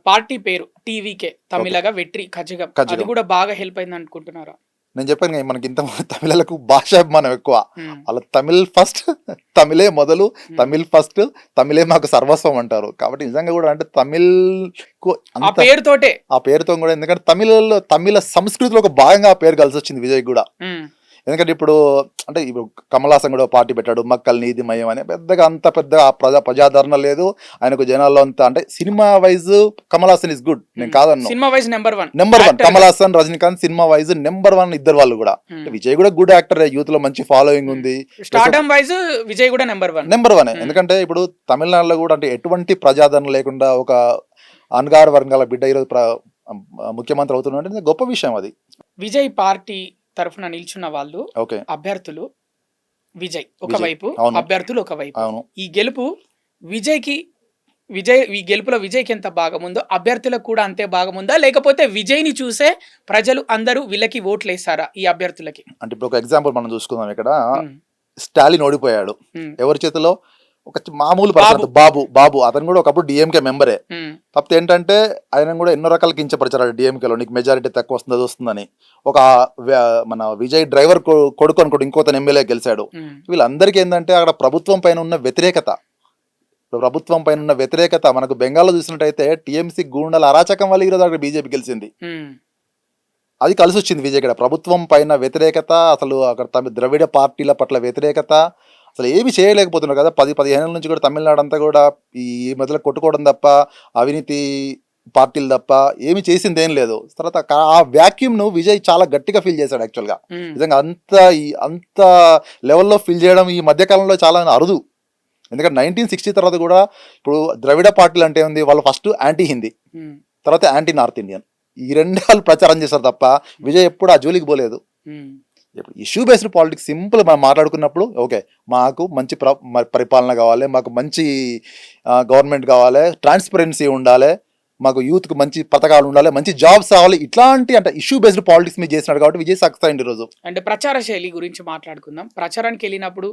పార్టీ పేరు టీవీకే, తమిళగా వెట్రి కజగం, అది కూడా బాగా హెల్ప్ అయింది అనుకుంటున్నారా? నేను చెప్పాను కదా, మనకి ఇంత తమిళలకు భాషాభిమానం ఎక్కువ. అలా తమిళ్ ఫస్ట్, తమిళే మొదలు, తమిళ్ ఫస్ట్, తమిళే మాకు సర్వస్వం అంటారు. కాబట్టి నిజంగా కూడా అంటే తమిళ్ ఆ పేరుతో కూడా, ఎందుకంటే తమిళ సంస్కృతిలో ఒక భాగంగా ఆ పేరు కలిసి వచ్చింది విజయ్ కూడా. ఎందుకంటే ఇప్పుడు కమల్ హాసన్ కూడా పార్టీ పెట్టాడు, మక్కల్ నీతిమయం అని. అంత పెద్ద ప్రజాదరణ లేదు ఆయనకు జనాల్లో అంతా. అంటే cinema wise Kamal Haasan is good, నేను కాదన్నా. Cinema wise number one Kamal Haasan, Rajinikanth cinema wise number one ఇద్దరు వాళ్ళు కూడా. విజయ్ కూడా గుడ్ యాక్టర్, యూత్ లో మంచి ఫాలోయింగ్ ఉంది. స్టార్డమ్ వైజ్ విజయ్ కూడా నెంబర్ వన్. ఎందుకంటే ఇప్పుడు తమిళనాడులో కూడా అంటే ఎటువంటి ప్రజాదరణ లేకుండా ఒక అణగారు వర్గాల బిడ్డ ఈరోజు ముఖ్యమంత్రి అవుతున్నాడు, గొప్ప విషయం అది. విజయ్ పార్టీ తరఫున నిల్చున్న వాళ్ళు అభ్యర్థులు విజయ్ ఒకవైపు, అభ్యర్థులు ఒకవైపు. ఈ గెలుపులో విజయ్కి ఎంత భాగముందో అభ్యర్థులకు కూడా అంతే భాగముందా, లేకపోతే విజయ్ని చూసే ప్రజలు అందరూ వీళ్ళకి ఓట్లు వేస్తారా ఈ అభ్యర్థులకి? అంటే ఇప్పుడు ఒక ఎగ్జాంపుల్ మనం చూసుకుందాం. ఇక్కడ స్టాలిన్ ఓడిపోయాడు ఎవరి చేతిలో? మామూలు పర్సన్ బాబు అతను కూడా ఒకప్పుడు డిఎంకే మెంబరే. కాకపోతే ఏంటంటే ఆయన కూడా ఎన్నో రకాల కించపరిచారు డిఎంకేలో, నీకు మెజారిటీ తక్కువ వస్తుంది అది వస్తుందని. ఒక మన విజయ్ డ్రైవర్ కొడుకు అనుకోడు ఇంకోతను ఎమ్మెల్యే గెలిచాడు. వీళ్ళందరికీ ఏంటంటే అక్కడ ప్రభుత్వం పైన ఉన్న వ్యతిరేకత మనకు బెంగాల్లో చూసినట్టయితే టీఎంసీ గూండాల అరాచకం వల్ల ఈరోజు అక్కడ బీజేపీ గెలిచింది. అది కలిసి వచ్చింది విజయ్ ఇక్కడ. ప్రభుత్వం పైన వ్యతిరేకత, అసలు అక్కడ ద్రవిడ పార్టీల పట్ల వ్యతిరేకత, అసలు ఏమి చేయలేకపోతున్నారు కదా. 10-15 ఏళ్ళ నుంచి కూడా తమిళనాడు అంతా కూడా ఈ మధ్యలో కొట్టుకోవడం తప్ప, అవినీతి పార్టీలు తప్ప ఏమి చేసింది ఏం లేదు. తర్వాత ఆ వ్యాక్యూమ్ ను విజయ్ చాలా గట్టిగా ఫీల్ చేశాడు యాక్చువల్గా. నిజంగా అంత లెవెల్లో ఫీల్ చేయడం ఈ మధ్యకాలంలో చాలా అరుదు. ఎందుకంటే 1960 తర్వాత కూడా ఇప్పుడు ద్రవిడ పార్టీలు అంటే ఉంది, వాళ్ళు ఫస్ట్ యాంటీ హిందీ, తర్వాత యాంటీ నార్త్ ఇండియన్, ఈ రెండు వాళ్ళు ప్రచారం చేశారు తప్ప విజయ్ ఎప్పుడు ఆ జోలికి పోలేదు. ఇప్పుడు ఇష్యూ బేస్డ్ పాలిటిక్స్ సింపుల్ మనం మాట్లాడుకున్నప్పుడు ఓకే, మాకు మంచి పరిపాలన కావాలి, మాకు మంచి గవర్నమెంట్ కావాలి, ట్రాన్స్పరెన్సీ ఉండాలి, మాకు యూత్కి మంచి పథకాలు ఉండాలి, మంచి జాబ్స్ కావాలి, ఇట్లాంటి అంటే ఇష్యూ బేస్డ్ పాలిటిక్స్ మీరు చేసినాడు కాబట్టి విజయ్ సక్సెస్ అయింది ఈరోజు. అంటే ప్రచార శైలి గురించి మాట్లాడుకుందాం. ప్రచారానికి వెళ్ళినప్పుడు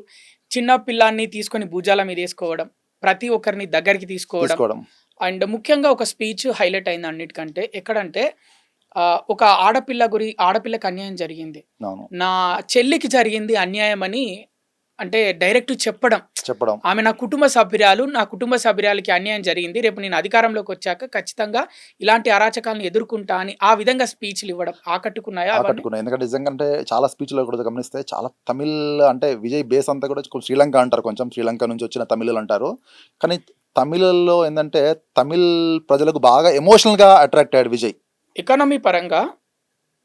చిన్న పిల్లాన్ని తీసుకొని భుజాల మీద వేసుకోవడం, ప్రతి ఒక్కరిని దగ్గరికి తీసుకోవడం, అండ్ ముఖ్యంగా ఒక స్పీచ్ హైలైట్ అయింది అన్నిటికంటే. ఎక్కడంటే ఒక ఆడపిల్లకి అన్యాయం జరిగింది, నా చెల్లికి జరిగింది అన్యాయం అని అంటే డైరెక్ట్ చెప్పడం. ఆమె నా కుటుంబ సభ్యురాలకి అన్యాయం జరిగింది, రేపు నేను అధికారంలోకి వచ్చాక ఖచ్చితంగా ఇలాంటి అరాచకాలను ఎదుర్కొంటా అని ఆ విధంగా స్పీచ్లు ఇవ్వడం ఆకట్టుకున్నాయి. ఎందుకంటే నిజంగా అంటే చాలా స్పీచ్లో కూడా గమనిస్తే చాలా తమిళ్ అంటే విజయ్ బేస్ అంతా కూడా శ్రీలంక అంటారు, కొంచెం శ్రీలంక నుంచి వచ్చిన తమిళులు అంటారు. కానీ తమిళలో ఏంటంటే తమిళ్ ప్రజలకు బాగా ఎమోషనల్గా అట్రాక్ట్ అయ్యాడు విజయ్. ఎకానమీ పరంగా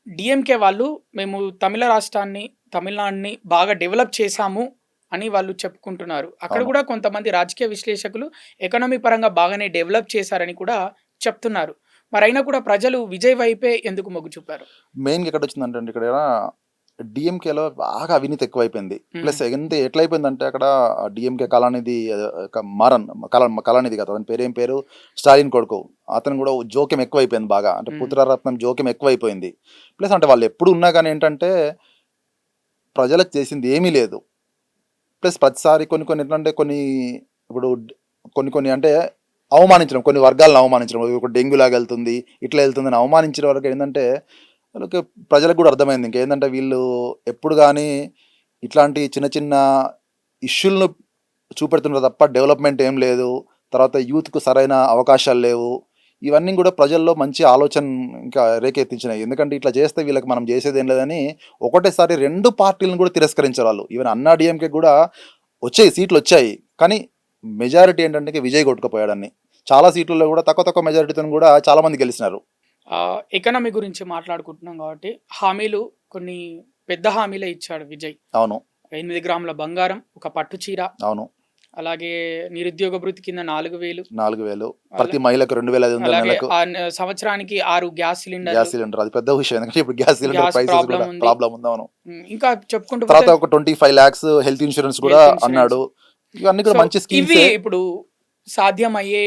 డిఎంకే వాళ్ళు మేము తమిళనాడుని బాగా డెవలప్ చేశాము అని వాళ్ళు చెప్పుకుంటున్నారు. అక్కడ కూడా కొంతమంది రాజకీయ విశ్లేషకులు ఎకానమీ పరంగా బాగానే డెవలప్ చేశారని కూడా చెప్తున్నారు. మరి అయినా కూడా ప్రజలు విజయ్ వైపే ఎందుకు మొగ్గు చూపారు? మెయిన్గా ఎక్కడ వచ్చిందంటే ఇక్కడ డిఎంకేలో బాగా అవినీతి ఎక్కువైపోయింది. ప్లస్ ఎట్లయిపోయిందంటే అక్కడ డిఎంకే కళానిధి కళానిధి కదా అతని పేరు స్టాలిన్ కొడుకు, అతను కూడా జోక్యం ఎక్కువైపోయింది బాగా, అంటే పుత్రరత్నం జోక్యం ఎక్కువైపోయింది. ప్లస్ అంటే వాళ్ళు ఎప్పుడు ఉన్నా కానీ ఏంటంటే ప్రజలకు చేసింది ఏమీ లేదు. ప్లస్ ప్రతిసారి కొన్ని ఏంటంటే ఇప్పుడు కొన్ని అంటే అవమానించడం, కొన్ని వర్గాలను అవమానించడం, ఇప్పుడు డెంగ్యూ లాగా వెళ్తుంది ఇట్లా వెళ్తుందని అవమానించిన వరకు ఏంటంటే వాళ్ళకి ప్రజలకు కూడా అర్థమైంది ఇంకేంటంటే వీళ్ళు ఎప్పుడు కానీ ఇట్లాంటి చిన్న చిన్న ఇష్యూలను చూపెడుతున్నారు తప్ప డెవలప్మెంట్ ఏం లేదు, తర్వాత యూత్కు సరైన అవకాశాలు లేవు. ఇవన్నీ కూడా ప్రజల్లో మంచి ఆలోచన ఇంకా రేకెత్తించినాయి. ఎందుకంటే ఇట్లా చేస్తే వీళ్ళకి మనం చేసేది ఏం లేదని ఒకటేసారి 2 పార్టీలను కూడా తిరస్కరించారు వాళ్ళు. ఈవెన్ అన్నా డిఎంకే కూడా సీట్లు వచ్చాయి, కానీ మెజారిటీ ఏంటంటే విజయ్ కొట్టుకుపోయాడని. చాలా సీట్లలో కూడా తక్కువ మెజారిటీతో కూడా చాలా మంది గెలిచినారు. ఎకానమీ గురించి మాట్లాడుకుంటున్నాం కాబట్టి కొన్ని పెద్ద హామీలే ఇచ్చాడు విజయ్. అవును, 8 గ్రాముల బంగారం, ఒక పట్టు చీర, అవును, అలాగే నిరుద్యోగ భృతి కింద 4,000 ప్రతి మహిళకు 2,500, సంవత్సరానికి 6 గ్యాస్ సిలిండర్. అది పెద్ద విషయం, ఎందుకంటే ఇప్పుడు గ్యాస్ సిలిండర్ ప్రైసెస్ కూడా ప్రాబ్లం ఉంది. అవును, ఇంకా చెప్పుకుంటూ తర్వాత ఒక 25 lakhs హెల్త్ ఇన్సూరెన్స్ కూడా అన్నాడు. ఇవన్నీ కూడా మంచి స్కీమ్స్. ఇప్పుడు సాధ్యమయ్యే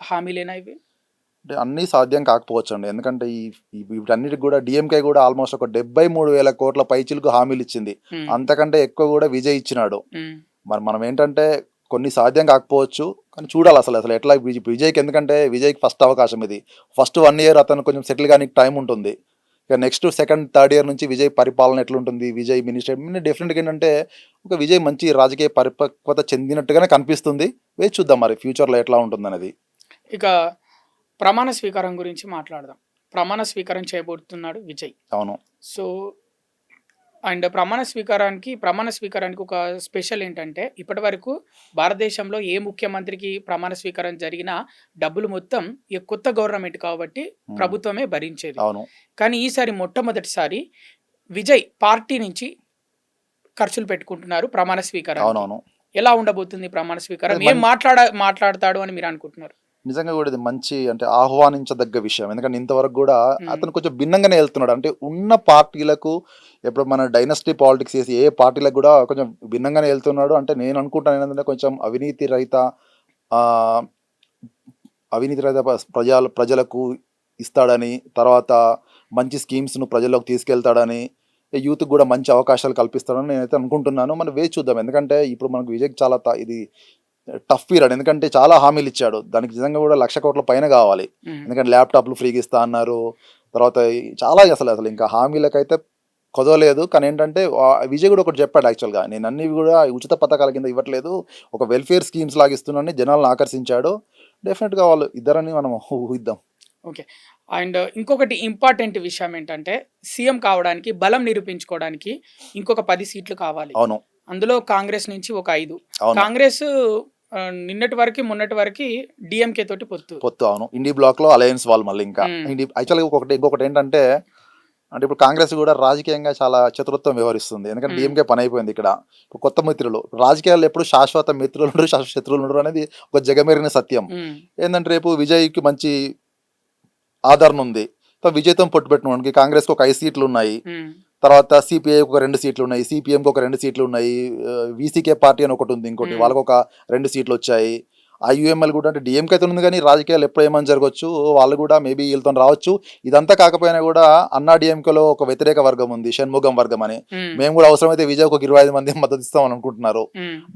హామీలేనా ఇవి? అంటే అన్నీ సాధ్యం కాకపోవచ్చు అండి, ఎందుకంటే వీటన్నిటికి కూడా డిఎంకే కూడా ఆల్మోస్ట్ ఒక 73,000 కోట్ల పైచిలకు హామీలు ఇచ్చింది. అంతకంటే ఎక్కువ కూడా విజయ్ ఇచ్చినాడు. మరి మనం ఏంటంటే కొన్ని సాధ్యం కాకపోవచ్చు, కానీ చూడాలి అసలు ఎట్లా విజయ్కి. ఎందుకంటే విజయ్కి ఫస్ట్ అవకాశం ఇది. ఫస్ట్ 1 year అతను కొంచెం సెటిల్ కానీ టైం ఉంటుంది. ఇక నెక్స్ట్ 2nd, 3rd year నుంచి విజయ్ పరిపాలన ఎట్లుంటుంది, విజయ్ మినిస్టర్ డెఫినెట్గా ఏంటంటే ఒక విజయ్ మంచి రాజకీయ పరిపక్వత చెందినట్టుగానే కనిపిస్తుంది. వేచి చూద్దాం మరి ఫ్యూచర్లో ఎట్లా ఉంటుంది అనేది. ఇక ప్రమాణ స్వీకారం గురించి మాట్లాడదాం. ప్రమాణ స్వీకారం చేయబోతున్నాడు విజయ్. అవును. సో అండ్ ప్రమాణ స్వీకారానికి ఒక స్పెషల్ ఏంటంటే ఇప్పటి వరకు భారతదేశంలో ఏ ముఖ్యమంత్రికి ప్రమాణ స్వీకారం జరిగినా డబ్బులు మొత్తం ఈ కొత్త గవర్నమెంట్ కాబట్టి ప్రభుత్వమే భరించేది. కానీ ఈసారి మొట్టమొదటిసారి విజయ్ పార్టీ నుంచి ఖర్చులు పెట్టుకుంటున్నారు ప్రమాణ స్వీకారం. ఎలా ఉండబోతుంది ప్రమాణ స్వీకారం? ఏం మాట్లాడతాడు అని మీరు అనుకుంటున్నారు? నిజంగా కూడా ఇది మంచి అంటే ఆహ్వానించదగ్గ విషయం. ఎందుకంటే ఇంతవరకు కూడా అతను కొంచెం భిన్నంగానే వెళ్తున్నాడు. అంటే ఉన్న పార్టీలకు ఎప్పుడు మన డైనస్టీ పాలిటిక్స్ చేసి ఏ పార్టీలకు కూడా కొంచెం భిన్నంగానే వెళ్తున్నాడు. అంటే నేను అనుకుంటాను ఏంటంటే కొంచెం అవినీతి రహిత ప్రజలకు ఇస్తాడని, తర్వాత మంచి స్కీమ్స్ను ప్రజల్లోకి తీసుకెళ్తాడని, యూత్కి కూడా మంచి అవకాశాలు కల్పిస్తాడని నేనైతే అనుకుంటున్నాను. మనం వేచి చూద్దాం. ఎందుకంటే ఇప్పుడు మనకు విజయ్కి చాలా ఇది టఫ్ పీరియడ్. ఎందుకంటే చాలా హామీలు ఇచ్చాడు. దానికి నిజంగా కూడా 1,00,000 కోట్ల పైన కావాలి. ఎందుకంటే ల్యాప్టాప్లు ఫ్రీగా ఇస్తా అన్నారు. తర్వాత చాలా అసలు ఇంకా హామీలకైతే కుదవలేదు. కానీ ఏంటంటే విజయ్ కూడా ఒకటి చెప్పాడు యాక్చువల్గా, నేను అన్ని కూడా ఉచిత పథకాల కింద ఇవ్వట్లేదు, ఒక వెల్ఫేర్ స్కీమ్స్ లాగా ఇస్తున్నానని జనాలను ఆకర్షించాడు. డెఫినెట్గా వాళ్ళు ఇద్దరని మనం ఊహిద్దాం. ఓకే. అండ్ ఇంకొకటి ఇంపార్టెంట్ విషయం ఏంటంటే సీఎం కావడానికి బలం నిరూపించుకోవడానికి ఇంకొక 10 సీట్లు కావాలి. అవును, అందులో కాంగ్రెస్ నుంచి ఒక 5. అవును. కాంగ్రెస్ నిన్నటి వరకు మొన్నటి వరకు డిఎంకే తోటి పొత్తు. అవును, ఇండి బ్లాక్ లో అలయన్స్ వాళ్ళు మళ్ళీ ఇంకా యాక్చువల్గా ఇంకొకటి ఏంటంటే ఇప్పుడు కాంగ్రెస్ కూడా రాజకీయంగా చాలా చతురత్వం వ్యవహరిస్తుంది. ఎందుకంటే డిఎంకే పని అయిపోయింది. ఇక్కడ ఇప్పుడు కొత్త మిత్రులు, రాజకీయాల్లో ఎప్పుడు శాశ్వత మిత్రులు ఉండరు, శాశ్వత శత్రువులు ఉండరు అనేది ఒక జగమెరిగిన సత్యం. ఏంటంటే రేపు విజయ్కి మంచి ఆదరణ ఉంది. విజయ్తో పొట్టు పెట్టినకి కాంగ్రెస్కి ఒక 5 సీట్లు ఉన్నాయి. తర్వాత సిపిఐకి ఒక 2 సీట్లు ఉన్నాయి, సిపిఎంకి ఒక 2 సీట్లు ఉన్నాయి, వీసీకే పార్టీ అని ఒకటి ఉంది, ఇంకోటి వాళ్ళకి ఒక 2 సీట్లు వచ్చాయి. ఐయుఎంఎల్ కూడా అంటే డిఎంకే అయితే ఉంది, కానీ రాజకీయాలు ఎప్పుడు ఏమని జరగవచ్చు, వాళ్ళు కూడా మేబీ వీళ్ళతో రావచ్చు. ఇదంతా కాకపోయినా కూడా అన్నా డిఎంకేలో ఒక వ్యతిరేక వర్గం ఉంది, షణ్ముగం వర్గం అని. మేము కూడా అవసరమైతే విజయ్ ఒక 25 మంది మద్దతు ఇస్తామని అనుకుంటున్నారు.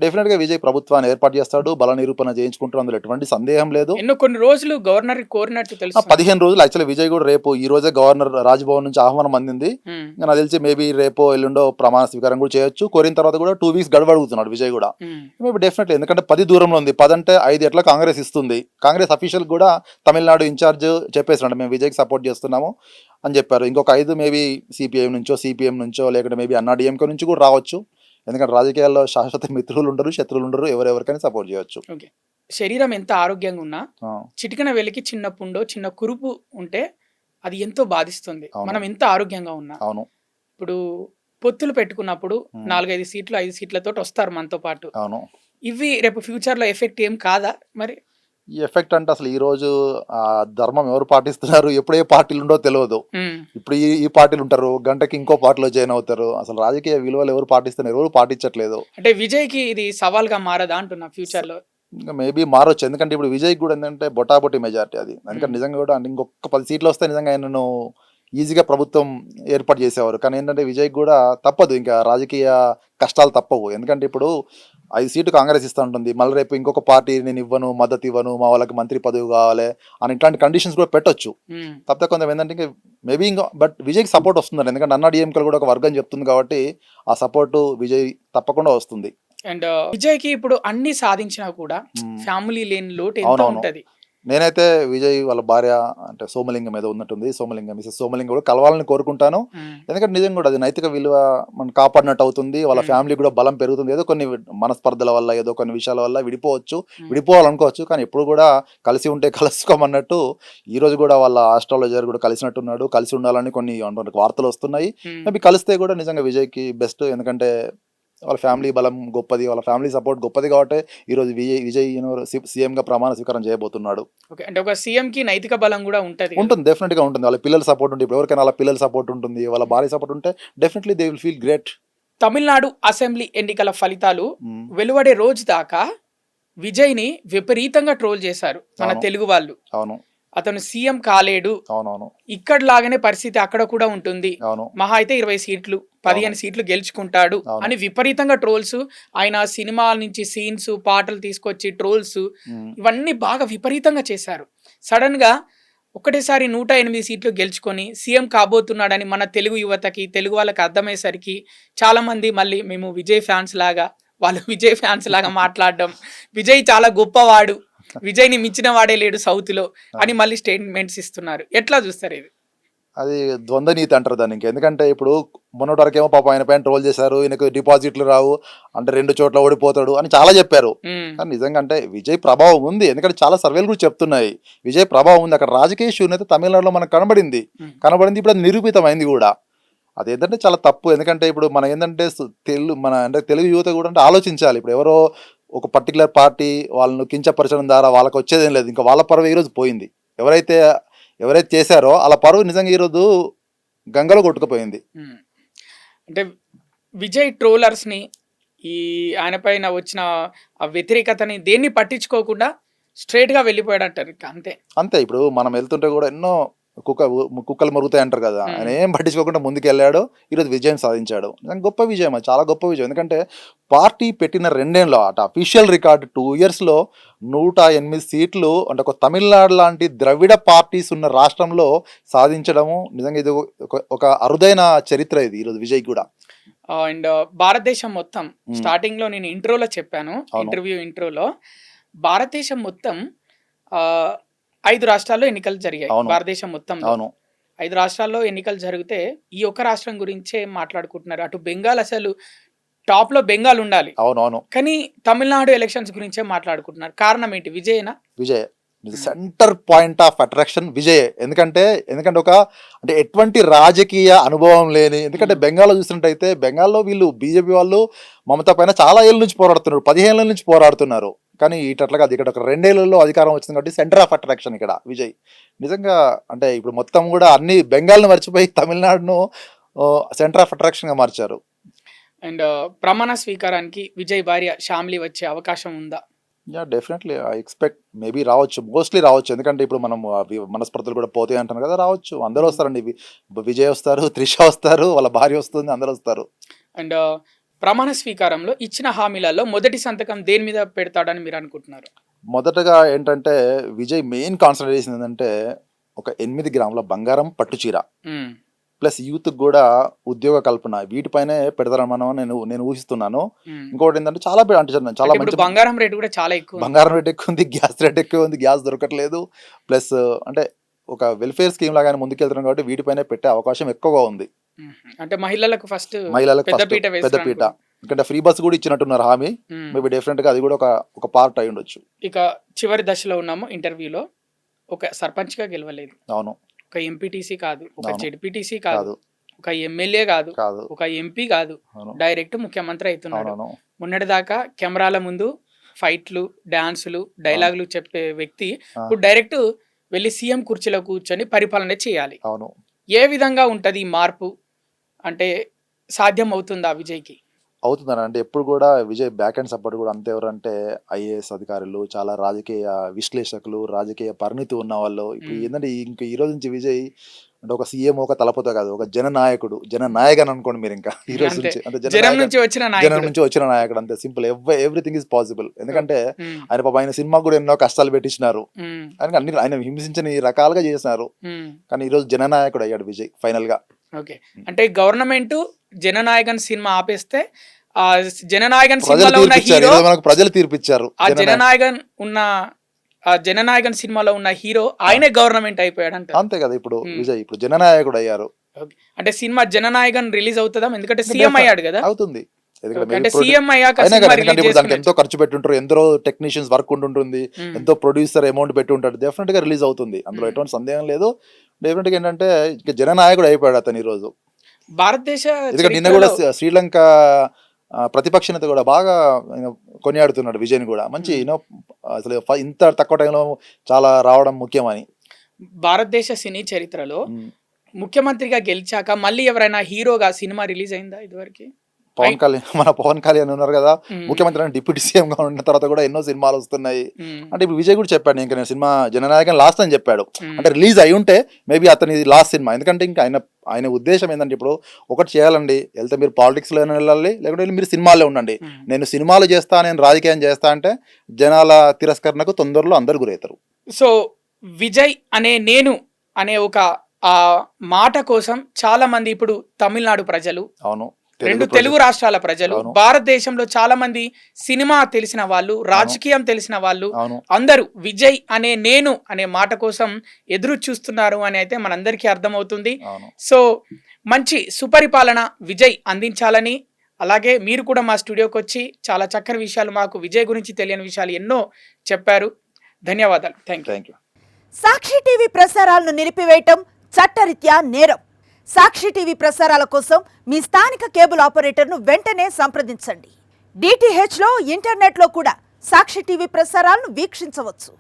డెఫినెట్ గా విజయ్ ప్రభుత్వాన్ని ఏర్పాటు చేస్తాడు, బల నిరూపణ చేయించుకుంటారు, అందులో ఎటువంటి సందేహం లేదు. కొన్ని రోజులు గవర్నర్ కోరినట్టు తెలుసు. 15 రోజులు యాక్చువల్లీ విజయ్ కూడా రేపు ఈ రోజే గవర్నర్ రాజ్భవన్ నుంచి ఆహ్వానం అందింది. నాకు తెలిసి మేబీ రేపో ఎల్లుండో ప్రమాణ స్వీకారం కూడా చేయొచ్చు. కోరిన తర్వాత కూడా 2 వీక్స్ గడువు అడుగుతున్నాడు విజయ్ కూడా. మేబీ డెఫినెట్లీ, ఎందుకంటే 10 దూరంలో ఉంది. 10 అంటే 5 ఎట్లా కాంగ్రెస్ ఇస్తుంది. కాంగ్రెస్ అఫీషియల్ కూడా తమిళనాడు ఇన్ఛార్జ్ చెప్పేస్తున్నాడు, మేము విజయ్కి సపోర్ట్ చేస్తున్నాము అని చెప్పారు. ఇంకొక 5 మేబీ సిపిఐ నుంచో, సిపిఎం నుంచో, లేకుంటే మేబీ అన్నా డిఎంకే నుంచి కూడా రావచ్చు. ఎందుకంటే రాజకీయాల్లో శాశ్వత మిత్రులు ఉండరు, శత్రువులు ఉండరు, ఎవరెవరికైనా సపోర్ట్ చేయొచ్చు. శరీరం ఎంత ఆరోగ్యంగా ఉన్నా చిటికన వెలికి చిన్న పుండో చిన్న కురుపు ఉంటే అది ఎంతో బాధిస్తుంది. మనం ఎంత ఆరోగ్యంగా ఉన్నా. అవును, ఇప్పుడు పొత్తులు పెట్టుకున్నప్పుడు 4-5 సీట్లు 5 సీట్లతో వస్తారు మనతో పాటు. అవును, ఇవి రేపు ఫ్యూచర్ లో ఎఫెక్ట్ ఏం కాదా? మరి ఈ ఎఫెక్ట్ అంటే అసలు ఈ రోజు ఆ ధర్మం ఎవరు పాటిస్తున్నారు, ఎప్పుడు ఏ పార్టీలు ఉండో తెలియదు. ఇప్పుడు ఈ పార్టీలు ఉంటారు, గంటకి ఇంకో పార్టీలో జాయిన్ అవుతారు. అసలు రాజకీయ విలువలు ఎవరు పాటిస్తున్నారు, ఎవరు పాటించట్లేదు. అంటే విజయ్ కి ఇది సవాల్ గా మారదా అంటున్నా ఫ్యూచర్ లో? ఇంకా మేబీ మారొచ్చు. ఎందుకంటే ఇప్పుడు విజయ్ కూడా ఏంటంటే బొటాబొటి మెజార్టీ అది. ఎందుకంటే నిజంగా కూడా అంటే ఇంకొక 10 సీట్లు వస్తే నిజంగా ఆయనను ఈజీగా ప్రభుత్వం ఏర్పాటు చేసేవారు. కానీ ఏంటంటే విజయ్ కూడా తప్పదు, ఇంకా రాజకీయ కష్టాలు తప్పవు. ఎందుకంటే ఇప్పుడు 5 సీట్లు కాంగ్రెస్ ఇస్తూ ఉంటుంది, మళ్ళీ రేపు ఇంకొక పార్టీ నేను ఇవ్వను, మద్దతు ఇవ్వను, మా వాళ్ళకి మంత్రి పదవి కావాలి అని ఇట్లాంటి కండిషన్స్ కూడా పెట్టొచ్చు. తప్ప కొంత ఏంటంటే ఇంకా మేబీ ఇంకా బట్ విజయ్కి సపోర్ట్ వస్తుందండి. ఎందుకంటే అన్నా డిఎంకేలు కూడా ఒక వర్గం చెప్తుంది కాబట్టి ఆ సపోర్టు విజయ్ తప్పకుండా వస్తుంది. అండ్ విజయ్ కి ఇప్పుడు అన్ని సాధించినా కూడా ఫ్యామిలీ లేని లోటు ఎంత ఉంటది? నేనైతే విజయ్ వాళ్ళ భార్య అంటే సోమలింగం ఏదో ఉన్నట్టుంది, మిసెస్ సోమలింగం కూడా కలవాలని కోరుకుంటాను. ఎందుకంటే నిజంగా కూడా అది నైతిక విలువ మనం కాపాడినట్టు అవుతుంది. వాళ్ళ ఫ్యామిలీ కూడా బలం పెరుగుతుంది. ఏదో కొన్ని మనస్పర్ధల వల్ల, ఏదో కొన్ని విషయాల వల్ల విడిపోవాలనుకోవచ్చు, కానీ ఎప్పుడు కూడా కలిసి ఉంటే కలుసుకోమన్నట్టు ఈ రోజు కూడా వాళ్ళ ఆస్ట్రాలజర్ కూడా కలిసినట్టున్నాడు. కలిసి ఉండాలని కొన్ని వార్తలు వస్తున్నాయి. మేబీ కలిస్తే కూడా నిజంగా విజయ్కి బెస్ట్. ఎందుకంటే వాళ్ళ ఫ్యామిలీ బలం గొప్పది, వాళ్ళ ఫ్యామిలీ సపోర్ట్ గొప్పది కాబట్టి ఈ రోజు విజయ్ సీఎం గా ప్రమాణ స్వీకారం చేయబోతున్నాడు. అంటే ఒక సీఎం కి నైతిక బలం కూడా ఉంటుంది, డెఫినెట్ గా ఉంటుంది. వాళ్ళ పిల్లల సపోర్ట్ ఉంటుంది. ఇప్పుడు ఎవరికైనా వాళ్ళ పిల్లల సపోర్ట్ ఉంటుంది, వాళ్ళ భార్య సపోర్ట్ ఉంటే definitely they will feel great. Tamil Nadu assembly ఎన్నికల ఫలితాలు వెలువడే రోజు దాకా విజయ్ ని విపరీతంగా ట్రోల్ చేశారు మన తెలుగు వాళ్ళు. అవును, అతను సీఎం కాలేడు, ఇక్కడ లాగానే పరిస్థితి అక్కడ కూడా ఉంటుంది, మహా అయితే 20 సీట్లు 15 సీట్లు గెలుచుకుంటాడు అని విపరీతంగా ట్రోల్స్. ఆయన సినిమాల నుంచి సీన్స్, పాటలు తీసుకొచ్చి ట్రోల్స్ ఇవన్నీ బాగా విపరీతంగా చేశారు. సడన్ గా ఒకటేసారి 108 సీట్లు గెలుచుకొని సీఎం కాబోతున్నాడని మన తెలుగు యువతకి, తెలుగు వాళ్ళకి అర్థమయ్యేసరికి చాలా మంది మళ్ళీ మేము విజయ్ ఫ్యాన్స్ లాగా, వాళ్ళు విజయ్ ఫ్యాన్స్ లాగా మాట్లాడడం, విజయ్ చాలా గొప్పవాడు, విజయ్ ని మించిన వాడే లేడు సౌత్ లో అని మళ్ళీ స్టేట్మెంట్స్ ఇస్తున్నారు. ఎట్లా చూస్తారు ఇది? అది ద్వంద్వ నీతి అంటారు దానికి. ఎందుకంటే ఇప్పుడు మొన్నటి వరకేమో పాప ఆయన పైన ట్రోల్ చేశారు, ఈయనకు డిపాజిట్లు రావు అంటే 2 చోట్ల ఓడిపోతాడు అని చాలా చెప్పారు. కానీ నిజంగా అంటే విజయ్ ప్రభావం ఉంది. ఎందుకంటే చాలా సర్వేలు కూడా చెప్తున్నాయి విజయ్ ప్రభావం ఉంది. అక్కడ రాజకీయ శూన్యత తమిళనాడులో మనకు కనబడింది. ఇప్పుడు అది నిరూపితమైంది కూడా. అదేంటంటే చాలా తప్పు. ఎందుకంటే ఇప్పుడు మనం ఏంటంటే తెలుగు యువత కూడా అంటే ఆలోచించాలి. ఇప్పుడు ఎవరో ఒక పర్టికులర్ పార్టీ వాళ్ళను కించపరచడం ద్వారా వాళ్ళకి వచ్చేదేం లేదు. ఇంకా వాళ్ళ పరువు ఈరోజు పోయింది. ఎవరైతే చేశారో వాళ్ళ పరువు నిజంగా ఈరోజు గంగలో కొట్టుకుపోయింది. అంటే విజయ్ ట్రోలర్స్ ని, ఈ ఆయన పైన వచ్చిన ఆ వ్యతిరేకతని దేన్ని పట్టించుకోకుండా స్ట్రైట్ గా వెళ్ళిపోయాడు అంటారు. అంతే ఇప్పుడు మనం వెళ్తుంటే కూడా ఎన్నో కుక్కలు మరుగుతాయి అంటారు కదా, ఆయన ఏం పట్టించుకోకుండా ముందుకెళ్ళాడు, ఈరోజు విజయం సాధించాడు. నిజంగా గొప్ప విజయం, అది చాలా గొప్ప విజయం. ఎందుకంటే పార్టీ పెట్టిన 2 ఏళ్ళలో అటు అఫీషియల్ రికార్డు 2 ఇయర్స్లో 108 సీట్లు అంటే ఒక తమిళనాడు లాంటి ద్రవిడ పార్టీస్ ఉన్న రాష్ట్రంలో సాధించడము నిజంగా ఇది ఒక అరుదైన చరిత్ర ఇది ఈరోజు విజయ్ కూడా. అండ్ భారతదేశం మొత్తం స్టార్టింగ్ లో నేను ఇంట్రోలో చెప్పాను, ఇంటర్వ్యూ ఇంట్రోలో, భారతదేశం మొత్తం 5 రాష్ట్రాల్లో ఎన్నికలు జరిగాయి. భారతదేశం మొత్తం 5 రాష్ట్రాల్లో ఎన్నికలు జరిగితే ఈ ఒక్క రాష్ట్రం గురించే మాట్లాడుకుంటున్నారు. అటు బెంగాల్, అసలు టాప్ లో బెంగాల్ ఉండాలి, కానీ తమిళనాడు ఎలక్షన్స్ గురించే మాట్లాడుకుంటున్నారు. కారణం ఏంటి? విజయేనా? Vijay centre point of attraction Vijay. ఎందుకంటే ఒక అంటే ఎటువంటి రాజకీయ అనుభవం లేని, ఎందుకంటే బెంగాల్లో చూసినట్టయితే బెంగాల్లో వీళ్ళు బీజేపీ వాళ్ళు మమతా పైన చాలా ఏళ్ళ నుంచి పోరాడుతున్నారు, 15 ఏళ్ళ నుంచి పోరాడుతున్నారు. కానీ ఇట్లా కాదు, ఇక్కడ ఒక 2 ఏళ్లలో అధికారం వచ్చింది కాబట్టి సెంటర్ ఆఫ్ అట్రాక్షన్ ఇక్కడ విజయ్. నిజంగా అంటే ఇప్పుడు మొత్తం కూడా అన్ని బెంగాల్ని మర్చిపోయి తమిళనాడును సెంటర్ ఆఫ్ అట్రాక్షన్ గా మార్చారు. అండ్ ప్రమాణ స్వీకారానికి విజయ్ భార్య శ్యామ్లి వచ్చే అవకాశం ఉందా? Yeah, definitely I expect maybe రావచ్చు, మోస్ట్లీ రావచ్చు. ఎందుకంటే ఇప్పుడు మనం మనస్పర్ధలు కూడా పోతాయి అంటాను కదా, రావచ్చు. అందరూ వస్తారండి, విజయ్ వస్తారు, త్రిష వస్తారు, వాళ్ళ భార్య వస్తుంది, అందరూ వస్తారు. అండ్ ప్రమాణ స్వీకారంలో ఇచ్చిన హామీలలో మొదటి సంతకం దేని మీద పెడతాడని మీరు అనుకుంటున్నారు? మొదటగా ఏంటంటే విజయ్ మెయిన్ కాన్సన్ట్రేట్ చేసింది ఏంటంటే ఒక 8 గ్రాముల బంగారం పట్టుచీర ప్లస్ యూత్ కూడా ఉద్యోగ కల్పన, వీటిపైనే పెడతారని మనం నేను ఊహిస్తున్నాను. ఇంకోటి ఏంటంటే చాలా చాలా మంచి బంగారం రేట్ కూడా చాలా ఎక్కువ, బంగారం రేట్ ఎక్కువ ఉంది, గ్యాస్ రేట్ ఎక్కువ ఉంది, గ్యాస్ దొరకట్లేదు. ప్లస్ అంటే ఒక వెల్ఫేర్ స్కీమ్ లాగా ముందుకెళ్తున్నాం కాబట్టి వీటిపైనే పెట్టే అవకాశం ఎక్కువగా ఉంది. అంటే మహిళలకు పెద్దపీట, ఎందుకంటే ఫ్రీ బస్ కూడా ఇచ్చినట్టున్నారు హామీ. మేబీ డెఫినెట్ గా అది కూడా ఒక పార్ట్ అయి ఉండొచ్చు. ఇక చివరి దశలో ఉన్నాము ఇంటర్వ్యూలో. ఒక సర్పంచ్ గా గెలవలేదు, అవును. ఒక ఎంపీటీసీ కాదు, ఒక జెడ్పీటీసీ కాదు, ఒక ఎమ్మెల్యే కాదు, ఒక ఎంపీ కాదు, డైరెక్ట్ ముఖ్యమంత్రి అవుతున్నాడు. మొన్నటిదాకా కెమెరాల ముందు ఫైట్లు, డాన్సులు, డైలాగులు చెప్పే వ్యక్తి ఇప్పుడు డైరెక్ట్ వెళ్ళి సీఎం కుర్చీలో కూర్చొని పరిపాలన చేయాలి. ఏ విధంగా ఉంటది ఈ మార్పు? అంటే సాధ్యం అవుతుందా విజయ్కి? అవుతుందని అంటే ఎప్పుడు కూడా విజయ్ బ్యాక్ అండ్ సపోర్ట్ కూడా అంతే. ఎవరంటే ఐఏఎస్ అధికారులు, చాలా రాజకీయ విశ్లేషకులు, రాజకీయ పరిణితి ఉన్న వాళ్ళు. ఇప్పుడు ఏంటంటే ఇంకా ఈ రోజు నుంచి విజయ్ అంటే ఒక సీఎం, ఒక తలపోత కాదు, ఒక జననాయకుడు, జననాయక్ అని అనుకోండి మీరు. ఇంకా ఈ రోజు నుంచి అంటే జనం నుంచి వచ్చిన నాయకుడు, అంతే సింపుల్. Everything is possible. ఎందుకంటే ఆయన పాప ఆయన సినిమా కూడా ఎన్నో కష్టాలు పెట్టించినారు, ఆయన హింసించని రకాలుగా చేసినారు, కానీ ఈ రోజు జననాయకుడు అయ్యాడు విజయ్ ఫైనల్ గా. ఓకే, అంటే గవర్నమెంట్ జననాయకన్ సినిమా ఆపేస్తే ఆ జననాయకన్ సినిమాలో ఉన్న హీరో, ప్రజలు తీర్పిచ్చారు. ఆ జననాయకన్ సినిమాలో ఉన్న హీరో ఆయనే గవర్నమెంట్ అయిపోయాడు అంటే అంతే కదా. ఇప్పుడు విజయ్ ఇప్పుడు జననాయకుడు అయ్యారు. అంటే సినిమా జననాయకన్ రిలీజ్ అవుతుందా? ఎందుకంటే సీఎం అయ్యాడు కదా. అవుతుంది. అంటే సీఎం అయ్యాక దానికి ఎంతో ఖర్చు పెట్టుంటారు, ఎంతో టెక్నీషియన్స్ వర్క్ ఉంటుంటుంది, ఎంతో ప్రొడ్యూసర్ అమౌంట్ పెట్టి ఉంటాడు. డెఫినెట్ గా రిలీజ్ అవుతుంది, అందులో ఎటువంటి సందేహం లేదు. డెఫినెట్ గా ఏంటంటే జననాయకుడు అయిపోయాడు అతను ఈ రోజు. భారతదేశ ఎందుకంటే నిన్న కూడా శ్రీలంక ప్రతిపక్ష నేత కూడా బాగా కొనియాడుతున్నాడు విజయ్ కూడా. మంచి అసలు ఇంత తక్కువ టైంలో చాలా రావడం ముఖ్యమని. భారతదేశ సినీ చరిత్రలో ముఖ్యమంత్రిగా గెలిచాక మళ్ళీ ఎవరైనా హీరోగా సినిమా రిలీజ్ అయిందా ఇదివరకు? పవన్ కళ్యాణ్ ఉన్నారు కదా ముఖ్యమంత్రి, డిప్యూటీ సీఎం గా ఉన్న తర్వాత కూడా ఎన్నో సినిమాలు వస్తున్నాయి. అంటే ఇప్పుడు విజయ్ కూడా చెప్పాడు, ఇంకా నేను సినిమా జననాయకన్ లాస్ట్ అని చెప్పాడు. అంటే రిలీజ్ అయి ఉంటే మేబీ అతని లాస్ట్ సినిమా. ఎందుకంటే ఇంకా ఆయన ఉద్దేశం ఏంటంటే ఇప్పుడు ఒకటి చేయాలండి, వెళ్తే మీరు పాలిటిక్స్ లో వెళ్ళాలి, లేకుంటే మీరు సినిమాల్లో ఉండండి. నేను సినిమాలు చేస్తా, నేను రాజకీయం చేస్తా అంటే జనాల తిరస్కరణకు తొందరలో అందరు గురవుతారు. సో విజయ్ నేను అనే ఒక మాట కోసం చాలా మంది ఇప్పుడు తమిళనాడు ప్రజలు, అవును, 2 తెలుగు రాష్ట్రాల ప్రజలు, భారతదేశంలో చాలా మంది సినిమా తెలిసిన వాళ్ళు, రాజకీయం తెలిసిన వాళ్ళు అందరూ విజయ్ అనే మాట కోసం ఎదురు చూస్తున్నారు అని అయితే మనందరికీ అర్థమవుతుంది. సో మంచి సుపరిపాలన విజయ్ అందించాలని, అలాగే మీరు కూడా మా స్టూడియోకి వచ్చి చాలా చక్కని విషయాలు, మాకు విజయ్ గురించి తెలియని విషయాలు ఎన్నో చెప్పారు. ధన్యవాదాలు. Thank you. సాక్షి టీవీ ప్రసారాలను నిలిపివేయటం చట్టరీత్యా నేరం. సాక్షి టీవీ ప్రసారాల కోసం మీ స్థానిక కేబుల్ ఆపరేటర్ను వెంటనే సంప్రదించండి. DTHలో ఇంటర్నెట్లో కూడా సాక్షి టీవీ ప్రసారాలను వీక్షించవచ్చు.